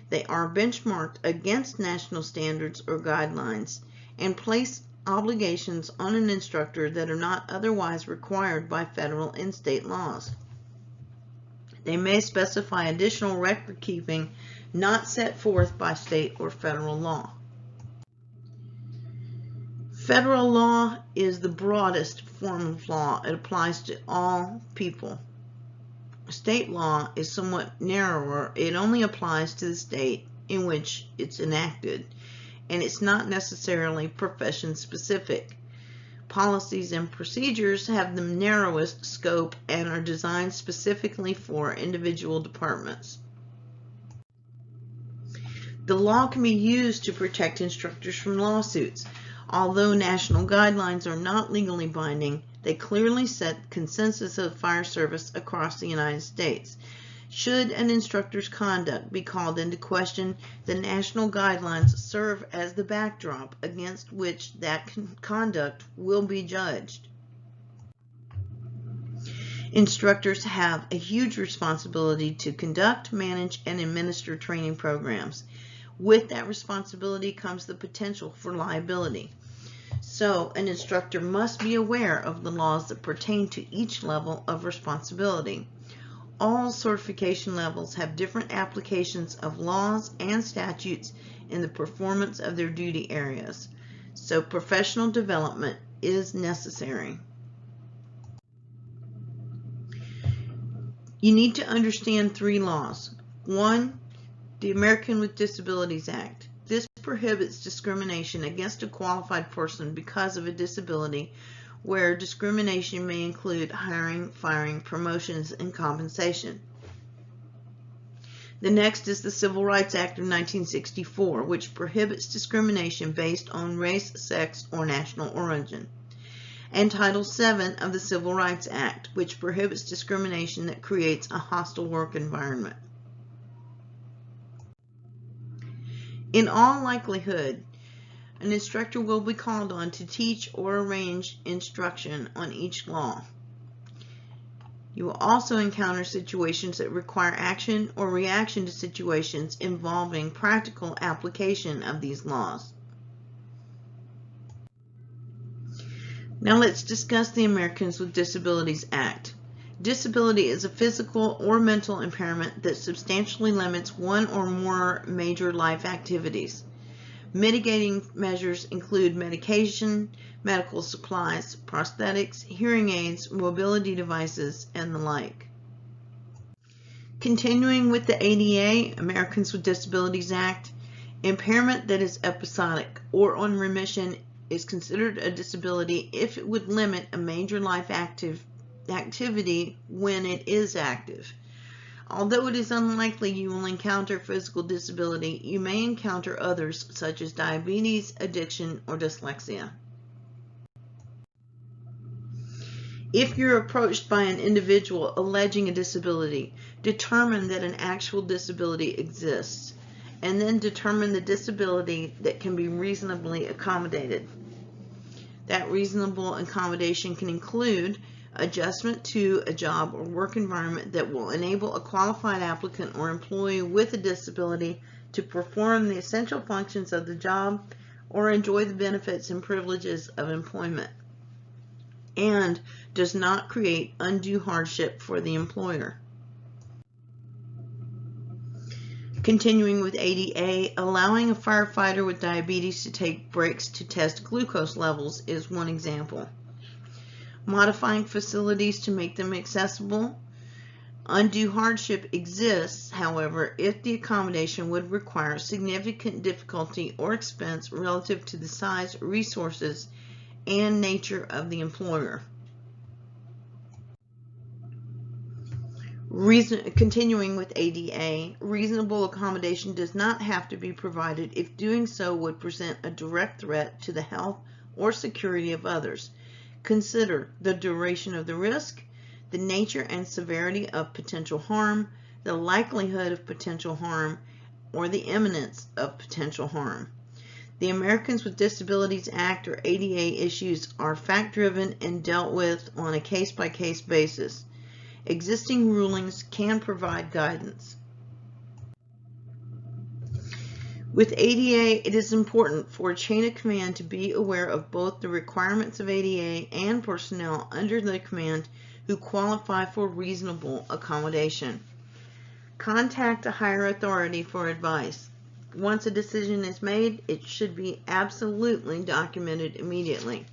They are benchmarked against national standards or guidelines and place obligations on an instructor that are not otherwise required by federal and state laws. They may specify additional record keeping not set forth by state or federal law. Federal law is the broadest form of law. It applies to all people. State law is somewhat narrower. It only applies to the state in which it's enacted, and it's not necessarily profession specific. Policies and procedures have the narrowest scope and are designed specifically for individual departments. The law can be used to protect instructors from lawsuits. Although national guidelines are not legally binding, they clearly set consensus of fire service across the United States. Should an instructor's conduct be called into question, the national guidelines serve as the backdrop against which that conduct will be judged. Instructors have a huge responsibility to conduct, manage, and administer training programs. With that responsibility comes the potential for liability. So, an instructor must be aware of the laws that pertain to each level of responsibility. All certification levels have different applications of laws and statutes in the performance of their duty areas. So, professional development is necessary. You need to understand three laws. 1, the Americans with Disabilities Act. This prohibits discrimination against a qualified person because of a disability, where discrimination may include hiring, firing, promotions, and compensation. The next is the Civil Rights Act of 1964, which prohibits discrimination based on race, sex, or national origin. And Title VII of the Civil Rights Act, which prohibits discrimination that creates a hostile work environment. In all likelihood, an instructor will be called on to teach or arrange instruction on each law. You will also encounter situations that require action or reaction to situations involving practical application of these laws. Now let's discuss the Americans with Disabilities Act. Disability is a physical or mental impairment that substantially limits one or more major life activities. Mitigating measures include medication, medical supplies, prosthetics, hearing aids, mobility devices, and the like. Continuing with the ADA, Americans with Disabilities Act, impairment that is episodic or on remission is considered a disability if it would limit a major life activity when it is active. Although it is unlikely you will encounter physical disability, you may encounter others such as diabetes, addiction, or dyslexia. If you're approached by an individual alleging a disability, determine that an actual disability exists, and then determine the disability that can be reasonably accommodated. That reasonable accommodation can include adjustment to a job or work environment that will enable a qualified applicant or employee with a disability to perform the essential functions of the job or enjoy the benefits and privileges of employment, and does not create undue hardship for the employer. Continuing with ADA, allowing a firefighter with diabetes to take breaks to test glucose levels is one example. Modifying facilities to make them accessible. Undue hardship exists, however, if the accommodation would require significant difficulty or expense relative to the size, resources, and nature of the employer. Continuing with ADA, reasonable accommodation does not have to be provided if doing so would present a direct threat to the health or security of others. Consider the duration of the risk, the nature and severity of potential harm, the likelihood of potential harm, or the imminence of potential harm. The Americans with Disabilities Act or ADA issues are fact-driven and dealt with on a case-by-case basis. Existing rulings can provide guidance. With ADA, it is important for a chain of command to be aware of both the requirements of ADA and personnel under the command who qualify for reasonable accommodation. Contact a higher authority for advice. Once a decision is made, it should be absolutely documented immediately.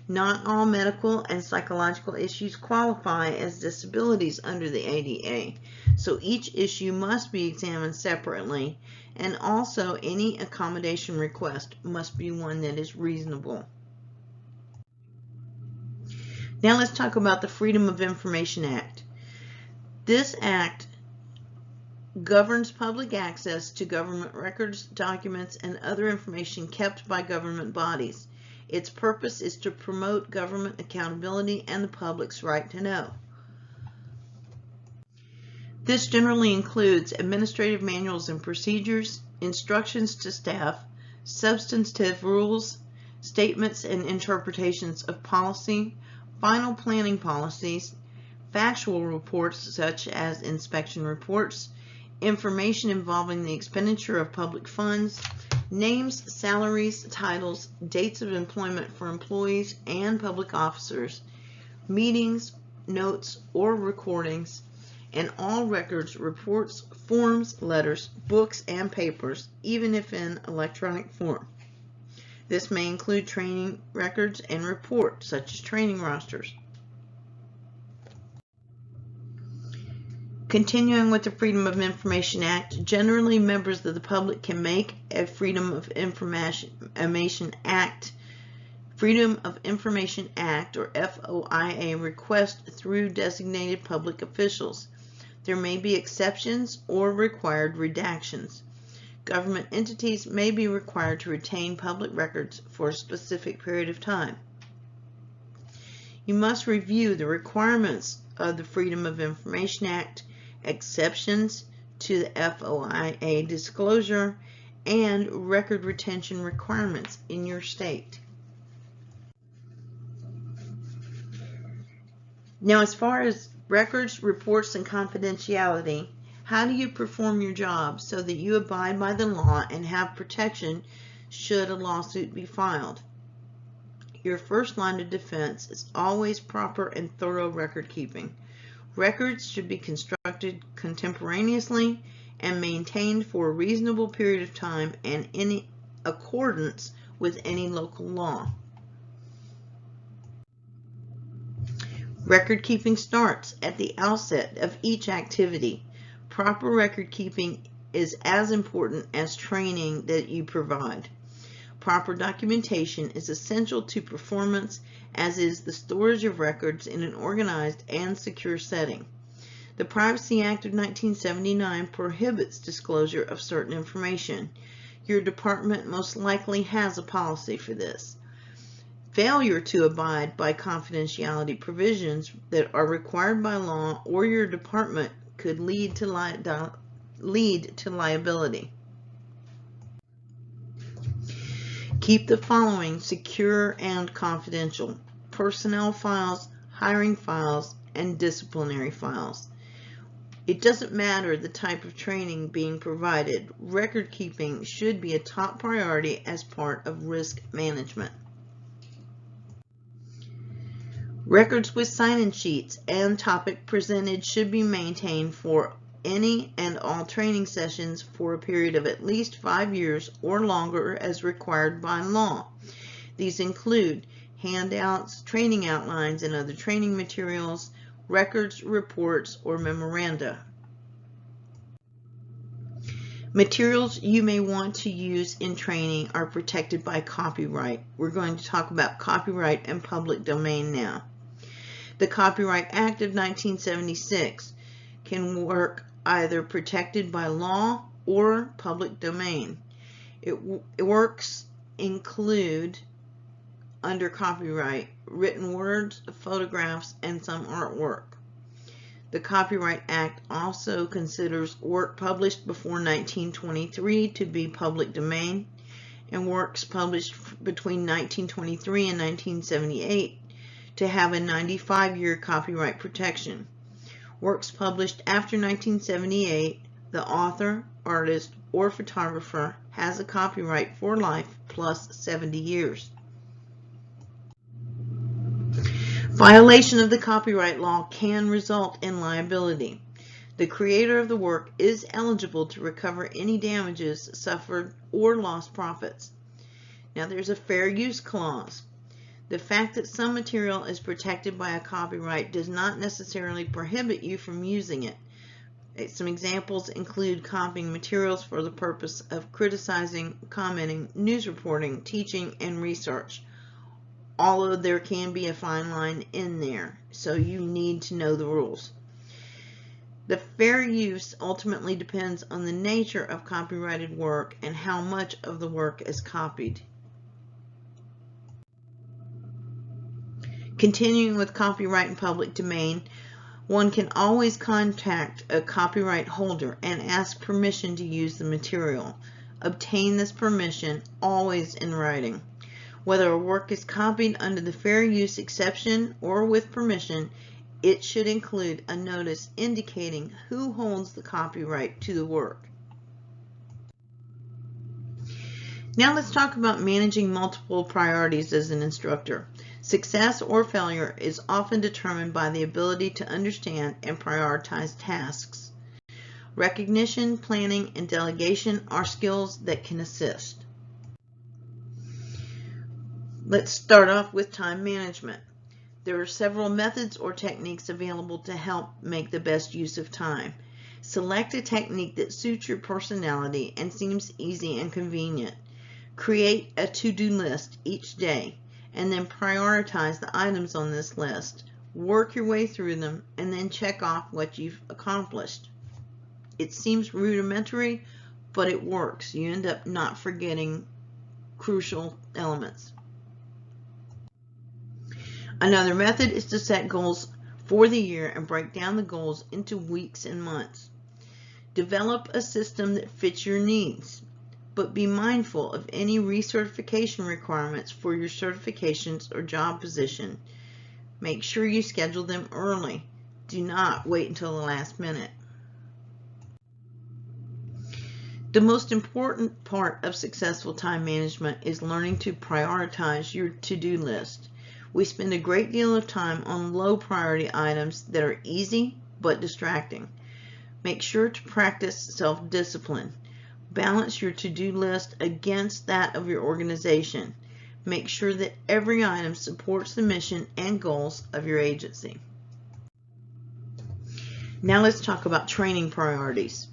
Not all medical and psychological issues qualify as disabilities under the ADA, so each issue must be examined separately, and also any accommodation request must be one that is reasonable. Now let's talk about the Freedom of Information Act. This act governs public access to government records, documents, and other information kept by government bodies. Its purpose is to promote government accountability and the public's right to know. This generally includes administrative manuals and procedures, instructions to staff, substantive rules, statements and interpretations of policy, final planning policies, factual reports such as inspection reports, information involving the expenditure of public funds, names, salaries, titles, dates of employment for employees and public officers, meetings, notes, or recordings, and all records, reports, forms, letters, books, and papers, even if in electronic form. This may include training records and reports, such as training rosters. Continuing with the Freedom of Information Act, generally members of the public can make a Freedom of Information Act or FOIA request through designated public officials. There may be exceptions or required redactions. Government entities may be required to retain public records for a specific period of time. You must review the requirements of the Freedom of Information Act, exceptions to the FOIA disclosure, and record retention requirements in your state. Now, as far as records, reports, and confidentiality, how do you perform your job so that you abide by the law and have protection should a lawsuit be filed? Your first line of defense is always proper and thorough record keeping. Records should be constructed contemporaneously and maintained for a reasonable period of time and in accordance with any local law. Record keeping starts at the outset of each activity. Proper record keeping is as important as training that you provide. Proper documentation is essential to performance, as is the storage of records in an organized and secure setting. The Privacy Act of 1979 prohibits disclosure of certain information. Your department most likely has a policy for this. Failure to abide by confidentiality provisions that are required by law or your department could lead to liability. Keep the following secure and confidential: personnel files, hiring files, and disciplinary files. It doesn't matter the type of training being provided. Record keeping should be a top priority as part of risk management. Records with sign-in sheets and topic presented should be maintained for any and all training sessions for a period of at least 5 years or longer as required by law. These include handouts, training outlines, and other training materials, records, reports, or memoranda. Materials you may want to use in training are protected by copyright. We're going to talk about copyright and public domain now. The Copyright Act of 1976 can work either protected by law or public domain. Works include, under copyright, written words, photographs, and some artwork. The Copyright Act also considers work published before 1923 to be public domain, and works published between 1923 and 1978 to have a 95-year copyright protection. Works published after 1978, the author, artist, or photographer has a copyright for life plus 70 years. Violation of the copyright law can result in liability. The creator of the work is eligible to recover any damages suffered or lost profits. Now there's a fair use clause. The fact that some material is protected by a copyright does not necessarily prohibit you from using it. Some examples include copying materials for the purpose of criticizing, commenting, news reporting, teaching, and research. Although there can be a fine line in there, so you need to know the rules. The fair use ultimately depends on the nature of copyrighted work and how much of the work is copied. Continuing with copyright and public domain, one can always contact a copyright holder and ask permission to use the material. Obtain this permission always in writing. Whether a work is copied under the fair use exception or with permission, it should include a notice indicating who holds the copyright to the work. Now let's talk about managing multiple priorities as an instructor. Success or failure is often determined by the ability to understand and prioritize tasks. Recognition, planning, and delegation are skills that can assist. Let's start off with time management. There are several methods or techniques available to help make the best use of time. Select a technique that suits your personality and seems easy and convenient. Create a to-do list each day and then prioritize the items on this list. Work your way through them and then check off what you've accomplished. It seems rudimentary, but it works. You end up not forgetting crucial elements. Another method is to set goals for the year and break down the goals into weeks and months. Develop a system that fits your needs, but be mindful of any recertification requirements for your certifications or job position. Make sure you schedule them early. Do not wait until the last minute. The most important part of successful time management is learning to prioritize your to-do list. We spend a great deal of time on low priority items that are easy but distracting. Make sure to practice self-discipline. Balance your to-do list against that of your organization. Make sure that every item supports the mission and goals of your agency. Now let's talk about training priorities.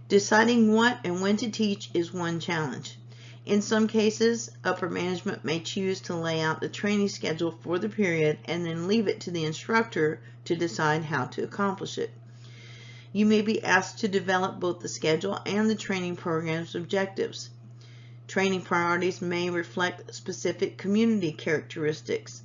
Deciding what and when to teach is one challenge. In some cases, upper management may choose to lay out the training schedule for the period and then leave it to the instructor to decide how to accomplish it. You may be asked to develop both the schedule and the training program's objectives. Training priorities may reflect specific community characteristics,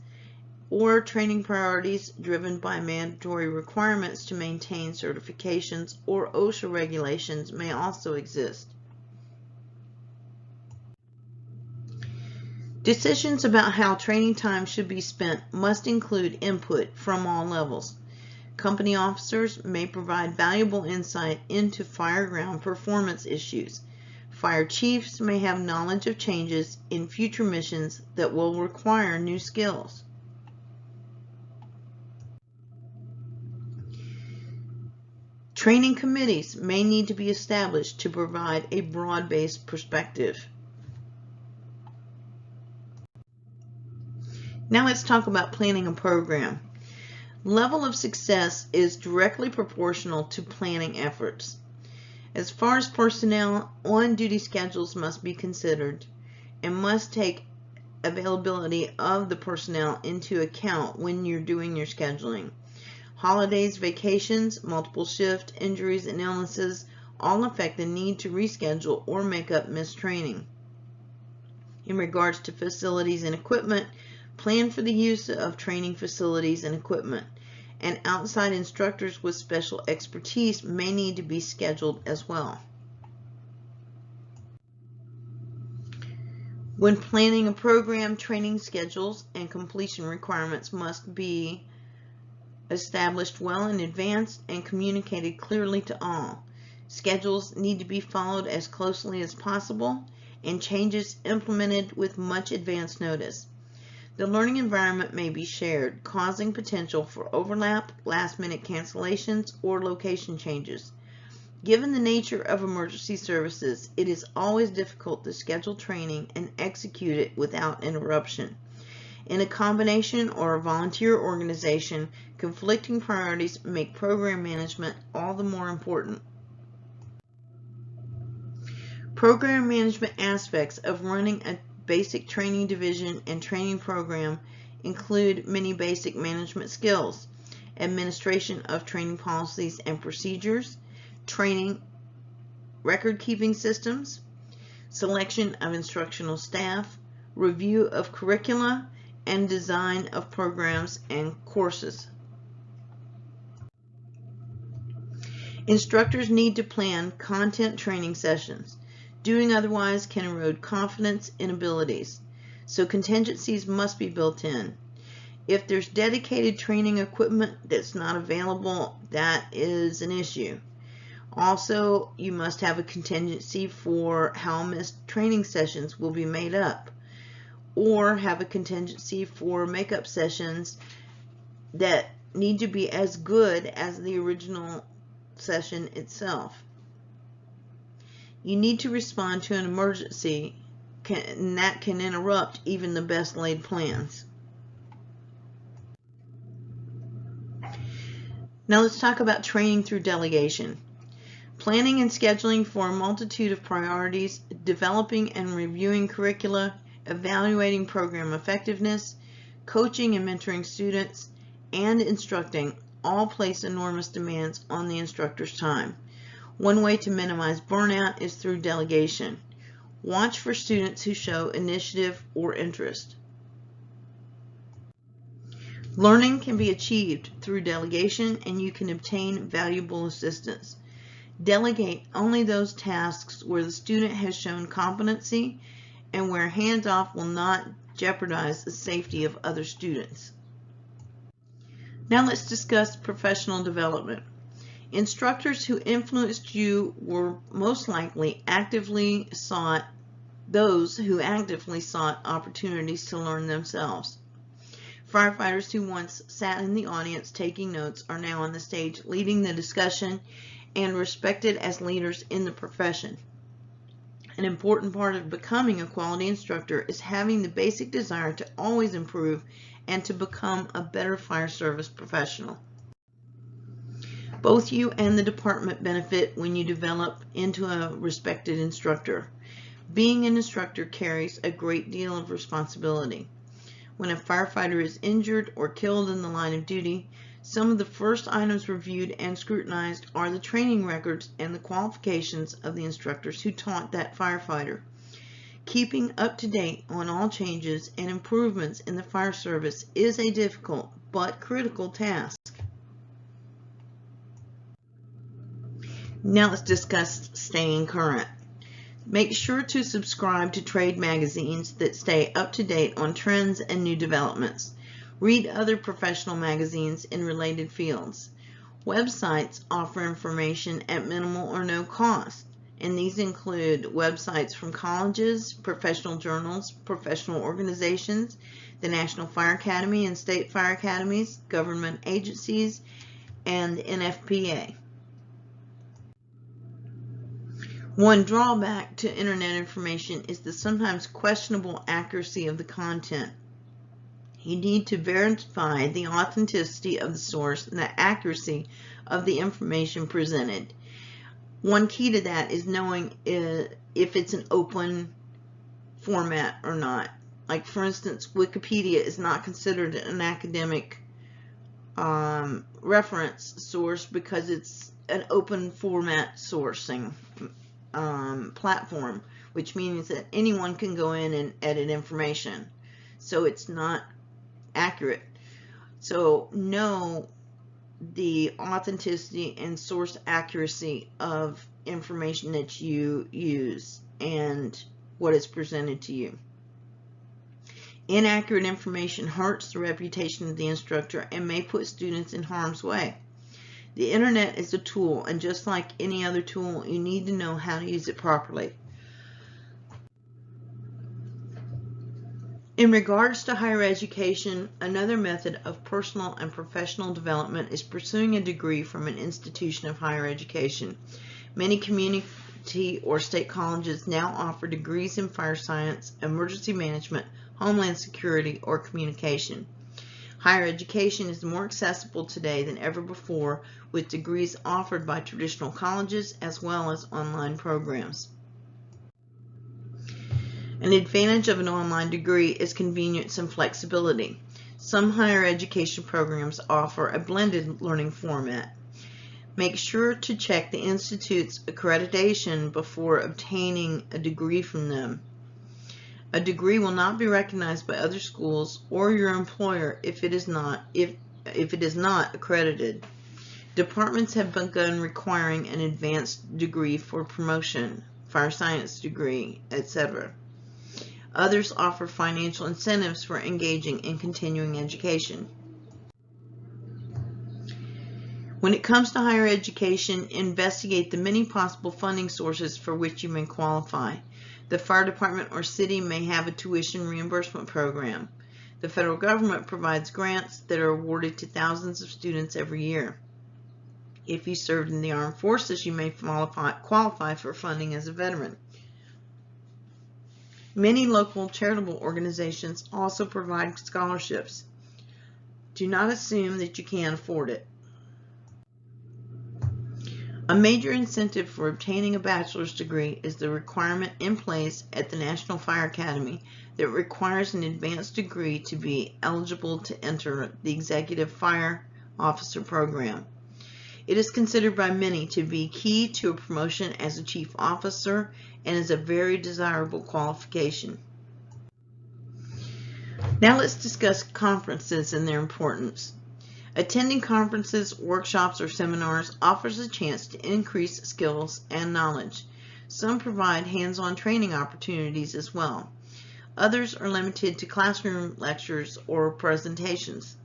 or training priorities driven by mandatory requirements to maintain certifications or OSHA regulations may also exist. Decisions about how training time should be spent must include input from all levels. Company officers may provide valuable insight into fireground performance issues. Fire chiefs may have knowledge of changes in future missions that will require new skills. Training committees may need to be established to provide a broad-based perspective. Now let's talk about planning a program. Level of success is directly proportional to planning efforts. As far as personnel, on-duty schedules must be considered and must take availability of the personnel into account when you're doing your scheduling. Holidays, vacations, multiple shift, injuries, and illnesses all affect the need to reschedule or make up missed training. In regards to facilities and equipment, plan for the use of training facilities and equipment, and outside instructors with special expertise may need to be scheduled as well. When planning a program, training schedules and completion requirements must be established well in advance and communicated clearly to all. Schedules need to be followed as closely as possible and changes implemented with much advance notice. The learning environment may be shared, causing potential for overlap, last-minute cancellations, or location changes. Given the nature of emergency services, it is always difficult to schedule training and execute it without interruption. In a combination or a volunteer organization, conflicting priorities make program management all the more important. Program management aspects of running a basic training division and training program include many basic management skills: administration of training policies and procedures, training record-keeping systems, selection of instructional staff, review of curricula, and design of programs and courses. Instructors need to plan content training sessions. Doing otherwise can erode confidence in abilities, so contingencies must be built in. If there's dedicated training equipment that's not available, that is an issue. Also, you must have a contingency for how missed training sessions will be made up, or have a contingency for makeup sessions that need to be as good as the original session itself. You need to respond to an emergency, and that can interrupt even the best laid plans. Now let's talk about training through delegation. Planning and scheduling for a multitude of priorities, developing and reviewing curricula, evaluating program effectiveness, coaching and mentoring students, and instructing all place enormous demands on the instructor's time. One way to minimize burnout is through delegation. Watch for students who show initiative or interest. Learning can be achieved through delegation, and you can obtain valuable assistance. Delegate only those tasks where the student has shown competency and where hands-off will not jeopardize the safety of other students. Now let's discuss professional development. Instructors who influenced you were most likely those who actively sought opportunities to learn themselves. Firefighters who once sat in the audience taking notes are now on the stage leading the discussion and respected as leaders in the profession. An important part of becoming a quality instructor is having the basic desire to always improve and to become a better fire service professional. Both you and the department benefit when you develop into a respected instructor. Being an instructor carries a great deal of responsibility. When a firefighter is injured or killed in the line of duty, some of the first items reviewed and scrutinized are the training records and the qualifications of the instructors who taught that firefighter. Keeping up to date on all changes and improvements in the fire service is a difficult but critical task. Now let's discuss staying current. Make sure to subscribe to trade magazines that stay up to date on trends and new developments. Read other professional magazines in related fields. Websites offer information at minimal or no cost, and these include websites from colleges, professional journals, professional organizations, the National Fire Academy and state fire academies, government agencies, and NFPA. One drawback to internet information is the sometimes questionable accuracy of the content. You need to verify the authenticity of the source and the accuracy of the information presented. One key to that is knowing if it's an open format or not. Like, for instance, Wikipedia is not considered an academic reference source because it's an open format sourcing platform, which means that anyone can go in and edit information. So it's not accurate. So know the authenticity and source accuracy of information that you use and what is presented to you. Inaccurate information hurts the reputation of the instructor and may put students in harm's way. The internet is a tool, and just like any other tool, you need to know how to use it properly. In regards to higher education, another method of personal and professional development is pursuing a degree from an institution of higher education. Many community or state colleges now offer degrees in fire science, emergency management, homeland security, or communication. Higher education is more accessible today than ever before, with degrees offered by traditional colleges as well as online programs. An advantage of an online degree is convenience and flexibility. Some higher education programs offer a blended learning format. Make sure to check the institute's accreditation before obtaining a degree from them. A degree will not be recognized by other schools or your employer if it is not accredited. Departments have begun requiring an advanced degree for promotion, fire science degree, etc. Others offer financial incentives for engaging in continuing education. When it comes to higher education, investigate the many possible funding sources for which you may qualify. The fire department or city may have a tuition reimbursement program. The federal government provides grants that are awarded to thousands of students every year. If you served in the armed forces, you may qualify for funding as a veteran. Many local charitable organizations also provide scholarships. Do not assume that you can't afford it. A major incentive for obtaining a bachelor's degree is the requirement in place at the National Fire Academy that requires an advanced degree to be eligible to enter the Executive Fire Officer Program. It is considered by many to be key to a promotion as a chief officer and is a very desirable qualification. Now let's discuss conferences and their importance. Attending conferences, workshops, or seminars offers a chance to increase skills and knowledge. Some provide hands-on training opportunities as well. Others are limited to classroom lectures or presentations.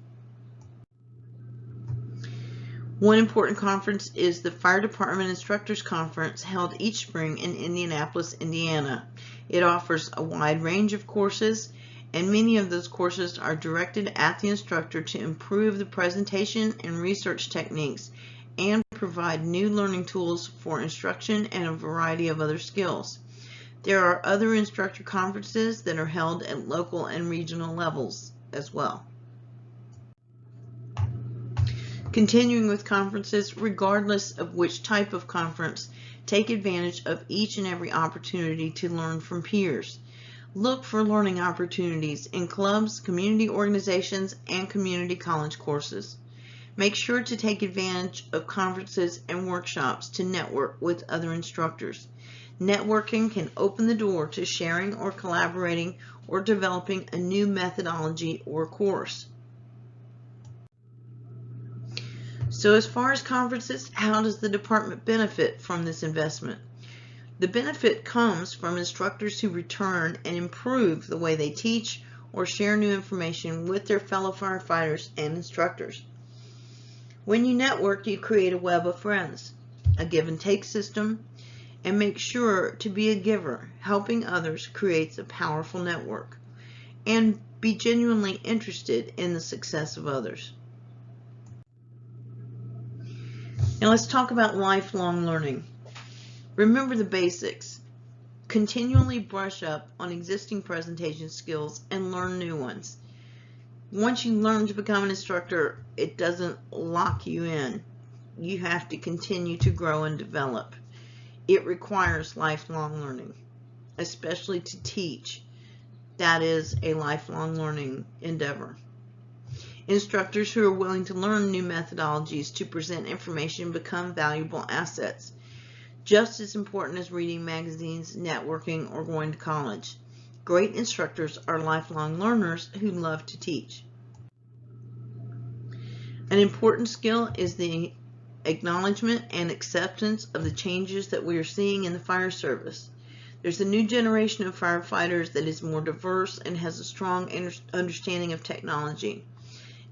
One important conference is the Fire Department Instructors Conference held each spring in Indianapolis, Indiana. It offers a wide range of courses and many of those courses are directed at the instructor to improve the presentation and research techniques and provide new learning tools for instruction and a variety of other skills. There are other instructor conferences that are held at local and regional levels as well. Continuing with conferences, regardless of which type of conference, take advantage of each and every opportunity to learn from peers. Look for learning opportunities in clubs, community organizations, and community college courses. Make sure to take advantage of conferences and workshops to network with other instructors. Networking can open the door to sharing or collaborating or developing a new methodology or course. So as far as conferences, how does the department benefit from this investment? The benefit comes from instructors who return and improve the way they teach or share new information with their fellow firefighters and instructors. When you network, you create a web of friends, a give and take system, and make sure to be a giver. Helping others creates a powerful network. And be genuinely interested in the success of others. Now let's talk about lifelong learning. Remember the basics. Continually brush up on existing presentation skills and learn new ones. Once you learn to become an instructor, it doesn't lock you in. You have to continue to grow and develop. It requires lifelong learning, especially to teach. That is a lifelong learning endeavor. Instructors who are willing to learn new methodologies to present information become valuable assets, just as important as reading magazines, networking, or going to college. Great instructors are lifelong learners who love to teach. An important skill is the acknowledgement and acceptance of the changes that we are seeing in the fire service. There's a new generation of firefighters that is more diverse and has a strong understanding of technology.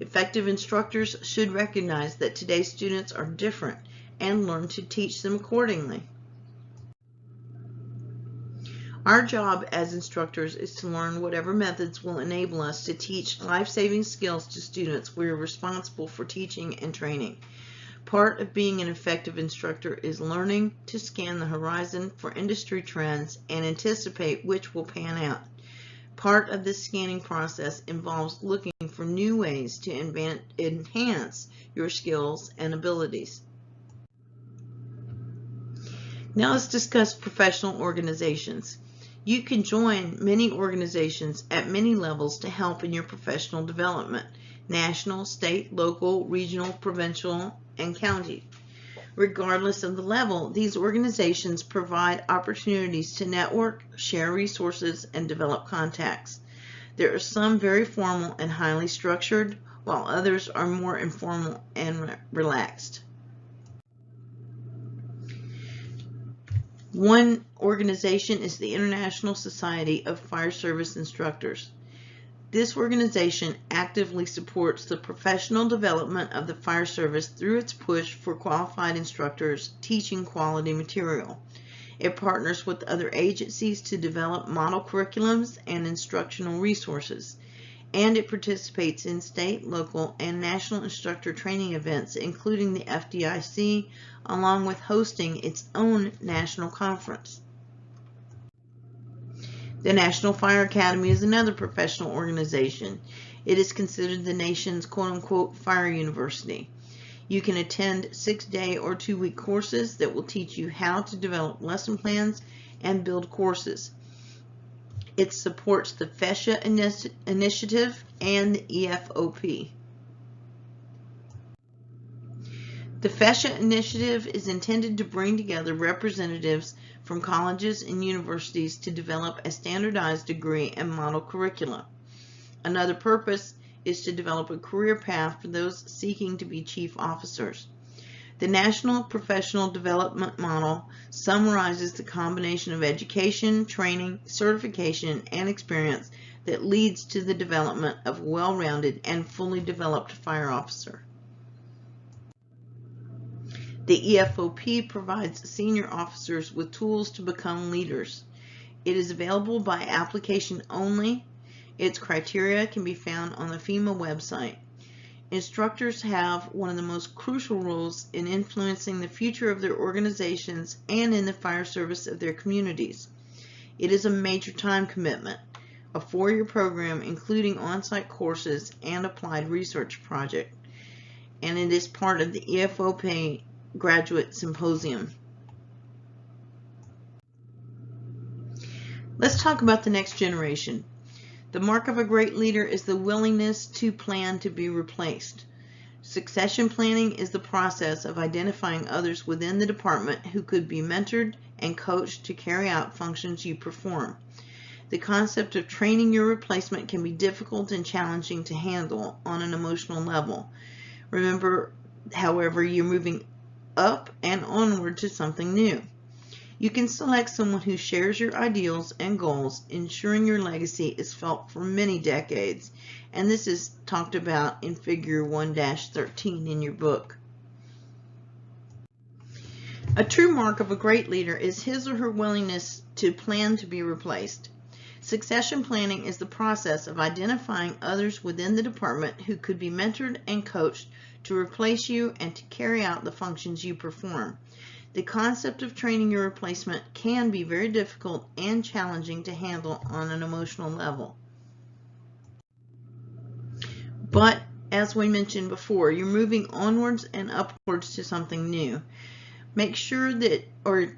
Effective instructors should recognize that today's students are different and learn to teach them accordingly. Our job as instructors is to learn whatever methods will enable us to teach life-saving skills to students we are responsible for teaching and training. Part of being an effective instructor is learning to scan the horizon for industry trends and anticipate which will pan out. Part of this scanning process involves looking for new ways to enhance your skills and abilities. Now let's discuss professional organizations. You can join many organizations at many levels to help in your professional development: national, state, local, regional, provincial, and county. Regardless of the level, these organizations provide opportunities to network, share resources, and develop contacts. There are some very formal and highly structured, while others are more informal and relaxed. One organization is the International Society of Fire Service Instructors. This organization actively supports the professional development of the fire service through its push for qualified instructors teaching quality material. It partners with other agencies to develop model curriculums and instructional resources, and it participates in state, local, and national instructor training events, including the FDIC, along with hosting its own national conference. The National Fire Academy is another professional organization. It is considered the nation's quote-unquote fire university. You can attend 6-day or 2-week courses that will teach you how to develop lesson plans and build courses. It supports the FESHA initiative and the EFOP. The FESHA initiative is intended to bring together representatives from colleges and universities to develop a standardized degree and model curricula. Another purpose is to develop a career path for those seeking to be chief officers. The National Professional Development Model summarizes the combination of education, training, certification, and experience that leads to the development of a well-rounded and fully developed fire officer. The EFOP provides senior officers with tools to become leaders. It is available by application only. Its criteria can be found on the FEMA website. Instructors have one of the most crucial roles in influencing the future of their organizations and in the fire service of their communities. It is a major time commitment, a 4-year program including on-site courses and applied research project, and it is part of the EFOP Graduate Symposium. Let's talk about the next generation. The mark of a great leader is the willingness to plan to be replaced. Succession planning is the process of identifying others within the department who could be mentored and coached to carry out functions you perform. The concept of training your replacement can be difficult and challenging to handle on an emotional level. Remember, however, you're moving up and onward to something new. You can select someone who shares your ideals and goals, ensuring your legacy is felt for many decades. And this is talked about in Figure 1-13 in your book. A true mark of a great leader is his or her willingness to plan to be replaced. Succession planning is the process of identifying others within the department who could be mentored and coached to replace you and to carry out the functions you perform. The concept of training your replacement can be very difficult and challenging to handle on an emotional level. But as we mentioned before, you're moving onwards and upwards to something new. Make sure that, or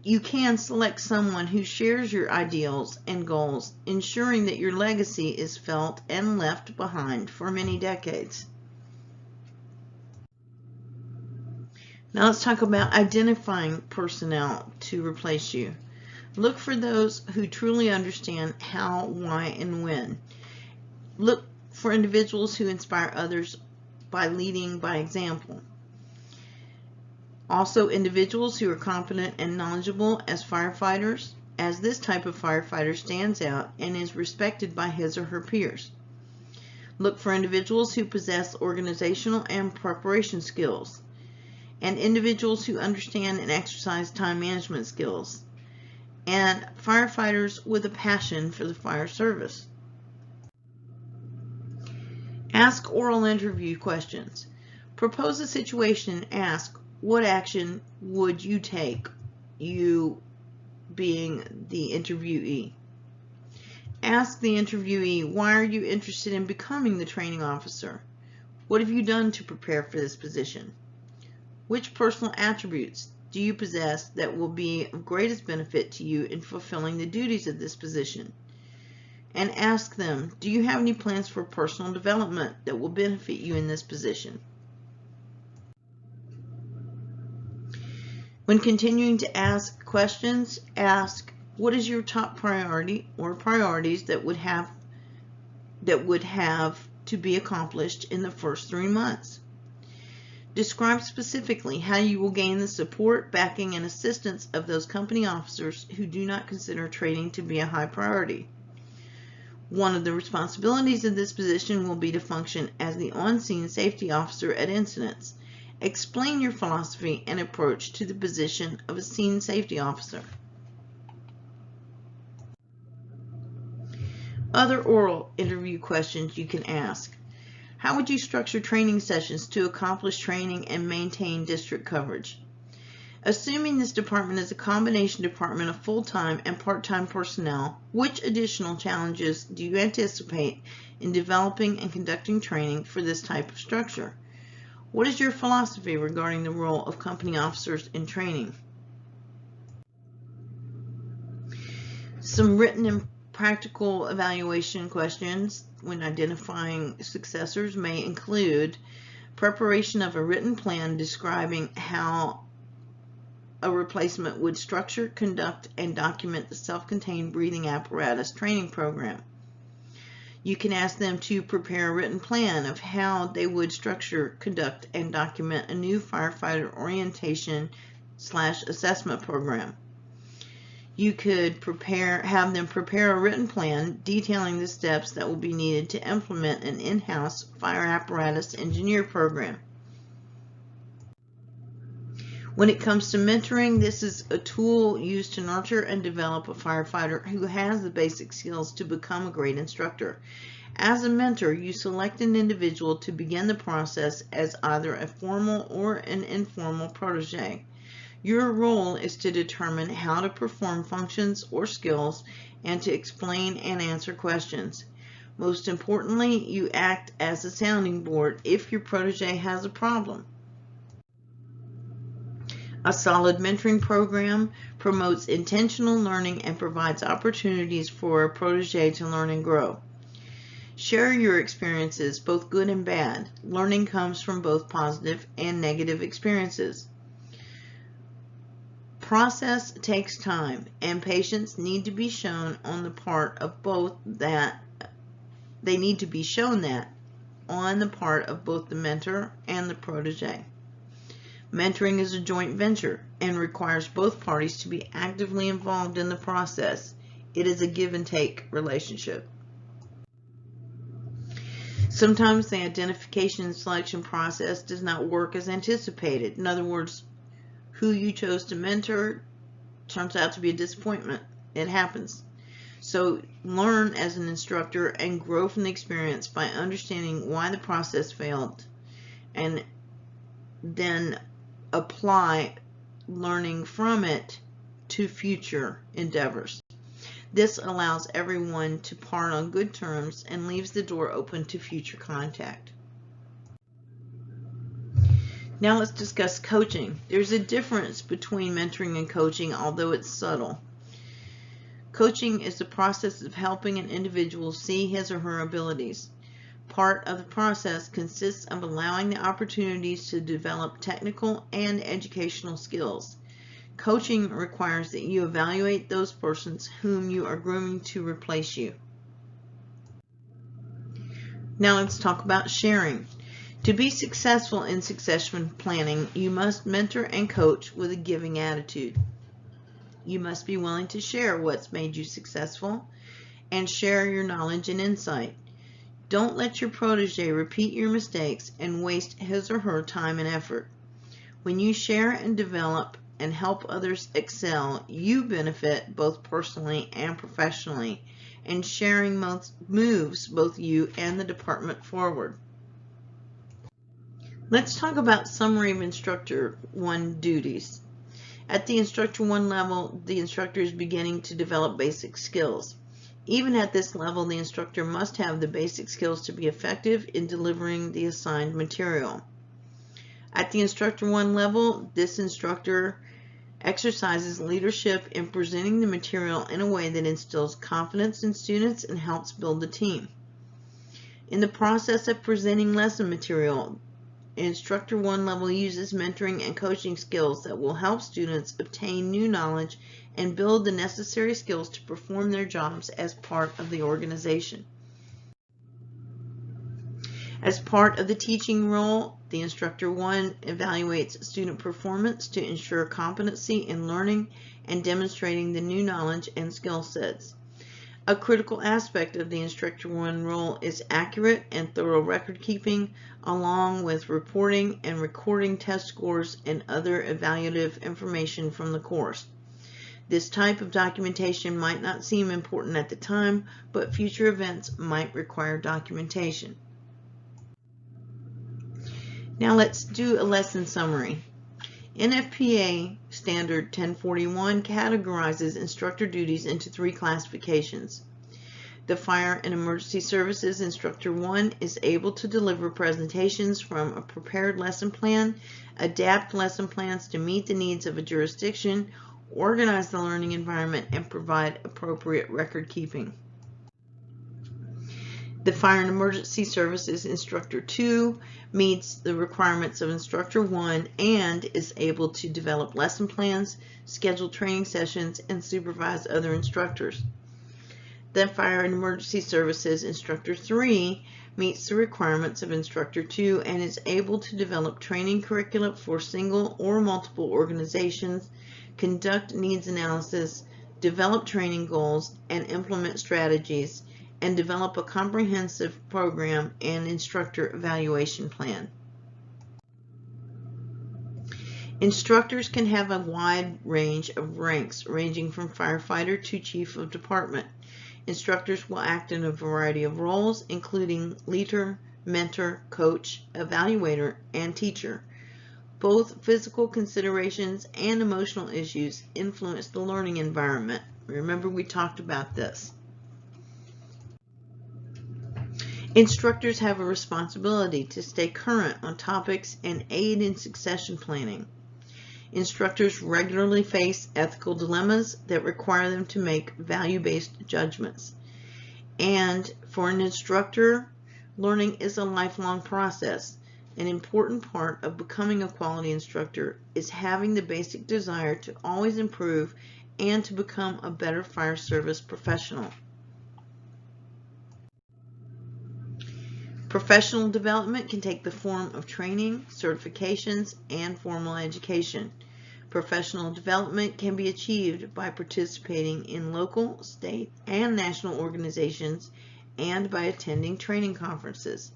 you can select someone who shares your ideals and goals, ensuring that your legacy is felt and left behind for many decades. Now let's talk about identifying personnel to replace you. Look for those who truly understand how, why, and when. Look for individuals who inspire others by leading by example. Also, individuals who are competent and knowledgeable as firefighters, as this type of firefighter stands out and is respected by his or her peers. Look for individuals who possess organizational and preparation skills, and individuals who understand and exercise time management skills, and firefighters with a passion for the fire service. Ask oral interview questions. Propose a situation and ask, what action would you take, you being the interviewee? Ask the interviewee, why are you interested in becoming the training officer? What have you done to prepare for this position? Which personal attributes do you possess that will be of greatest benefit to you in fulfilling the duties of this position? And ask them, do you have any plans for personal development that will benefit you in this position? When continuing to ask questions, ask, what is your top priority or priorities that would have to be accomplished in the first 3 months? Describe specifically how you will gain the support, backing, and assistance of those company officers who do not consider training to be a high priority. One of the responsibilities of this position will be to function as the on-scene safety officer at incidents. Explain your philosophy and approach to the position of a scene safety officer. Other oral interview questions you can ask. How would you structure training sessions to accomplish training and maintain district coverage? Assuming this department is a combination department of full-time and part-time personnel, which additional challenges do you anticipate in developing and conducting training for this type of structure? What is your philosophy regarding the role of company officers in training? Some written and practical evaluation questions when identifying successors may include preparation of a written plan describing how a replacement would structure, conduct, and document the self-contained breathing apparatus training program. You can ask them to prepare a written plan of how they would structure, conduct, and document a new firefighter orientation/assessment program. You could have them prepare a written plan detailing the steps that will be needed to implement an in-house fire apparatus engineer program. When it comes to mentoring, this is a tool used to nurture and develop a firefighter who has the basic skills to become a great instructor. As a mentor, you select an individual to begin the process as either a formal or an informal protege. Your role is to determine how to perform functions or skills and to explain and answer questions. Most importantly, you act as a sounding board if your protege has a problem. A solid mentoring program promotes intentional learning and provides opportunities for a protege to learn and grow. Share your experiences, both good and bad. Learning comes from both positive and negative experiences. Process takes time, and patients need to be shown on the part of both that they need to be shown that on the part of both the mentor and the protege. Mentoring is a joint venture and requires both parties to be actively involved in the process. It is a give and take relationship. Sometimes the identification and selection process does not work as anticipated. In other words, who you chose to mentor turns out to be a disappointment. It happens. So learn as an instructor and grow from the experience by understanding why the process failed, and then apply learning from it to future endeavors. This allows everyone to part on good terms and leaves the door open to future contact. Now let's discuss coaching. There's a difference between mentoring and coaching, although it's subtle. Coaching is the process of helping an individual see his or her abilities. Part of the process consists of allowing the opportunities to develop technical and educational skills. Coaching requires that you evaluate those persons whom you are grooming to replace you. Now let's talk about sharing. To be successful in succession planning, you must mentor and coach with a giving attitude. You must be willing to share what's made you successful and share your knowledge and insight. Don't let your protege repeat your mistakes and waste his or her time and effort. When you share and develop and help others excel, you benefit both personally and professionally, and sharing moves both you and the department forward. Let's talk about summary of Instructor I duties. At the Instructor I level, the instructor is beginning to develop basic skills. Even at this level, the instructor must have the basic skills to be effective in delivering the assigned material. At the Instructor I level, this instructor exercises leadership in presenting the material in a way that instills confidence in students and helps build the team. In the process of presenting lesson material, Instructor I level uses mentoring and coaching skills that will help students obtain new knowledge and build the necessary skills to perform their jobs as part of the organization. As part of the teaching role, the Instructor I evaluates student performance to ensure competency in learning and demonstrating the new knowledge and skill sets. A critical aspect of the Instructor I role is accurate and thorough record keeping, along with reporting and recording test scores and other evaluative information from the course. This type of documentation might not seem important at the time, but future events might require documentation. Now let's do a lesson summary. NFPA Standard 1041 categorizes instructor duties into 3 classifications. The Fire and Emergency Services Instructor I is able to deliver presentations from a prepared lesson plan, adapt lesson plans to meet the needs of a jurisdiction, organize the learning environment, and provide appropriate record keeping. The Fire and Emergency Services Instructor II meets the requirements of Instructor I and is able to develop lesson plans, schedule training sessions, and supervise other instructors. The Fire and Emergency Services Instructor III meets the requirements of Instructor II and is able to develop training curricula for single or multiple organizations, conduct needs analysis, develop training goals, and implement strategies, and develop a comprehensive program and instructor evaluation plan. Instructors can have a wide range of ranks, ranging from firefighter to chief of department. Instructors will act in a variety of roles, including leader, mentor, coach, evaluator, and teacher. Both physical considerations and emotional issues influence the learning environment. Remember, we talked about this. Instructors have a responsibility to stay current on topics and aid in succession planning. Instructors regularly face ethical dilemmas that require them to make value-based judgments. And for an instructor, learning is a lifelong process. An important part of becoming a quality instructor is having the basic desire to always improve and to become a better fire service professional. Professional development can take the form of training, certifications, and formal education. Professional development can be achieved by participating in local, state, and national organizations and by attending training conferences.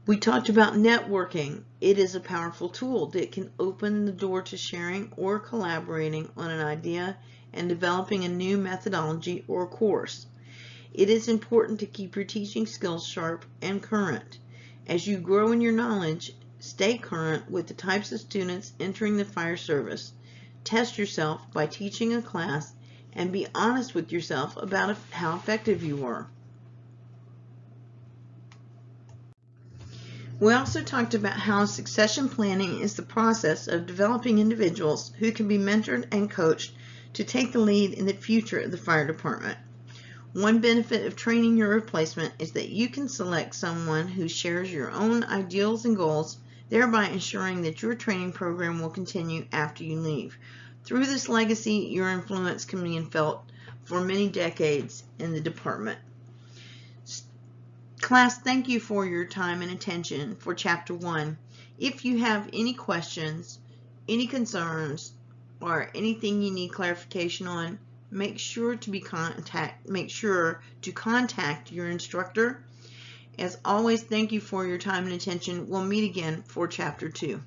We talked about networking. It is a powerful tool that can open the door to sharing or collaborating on an idea and developing a new methodology or course. It is important to keep your teaching skills sharp and current. As you grow in your knowledge, stay current with the types of students entering the fire service. Test yourself by teaching a class and be honest with yourself about how effective you were. We also talked about how succession planning is the process of developing individuals who can be mentored and coached to take the lead in the future of the fire department. One benefit of training your replacement is that you can select someone who shares your own ideals and goals, thereby ensuring that your training program will continue after you leave. Through this legacy, your influence can be felt for many decades in the department. Class, thank you for your time and attention for Chapter 1. If you have any questions, any concerns, or anything you need clarification on, make sure to contact your instructor. As always, thank you for your time and attention. We'll meet again for Chapter 2.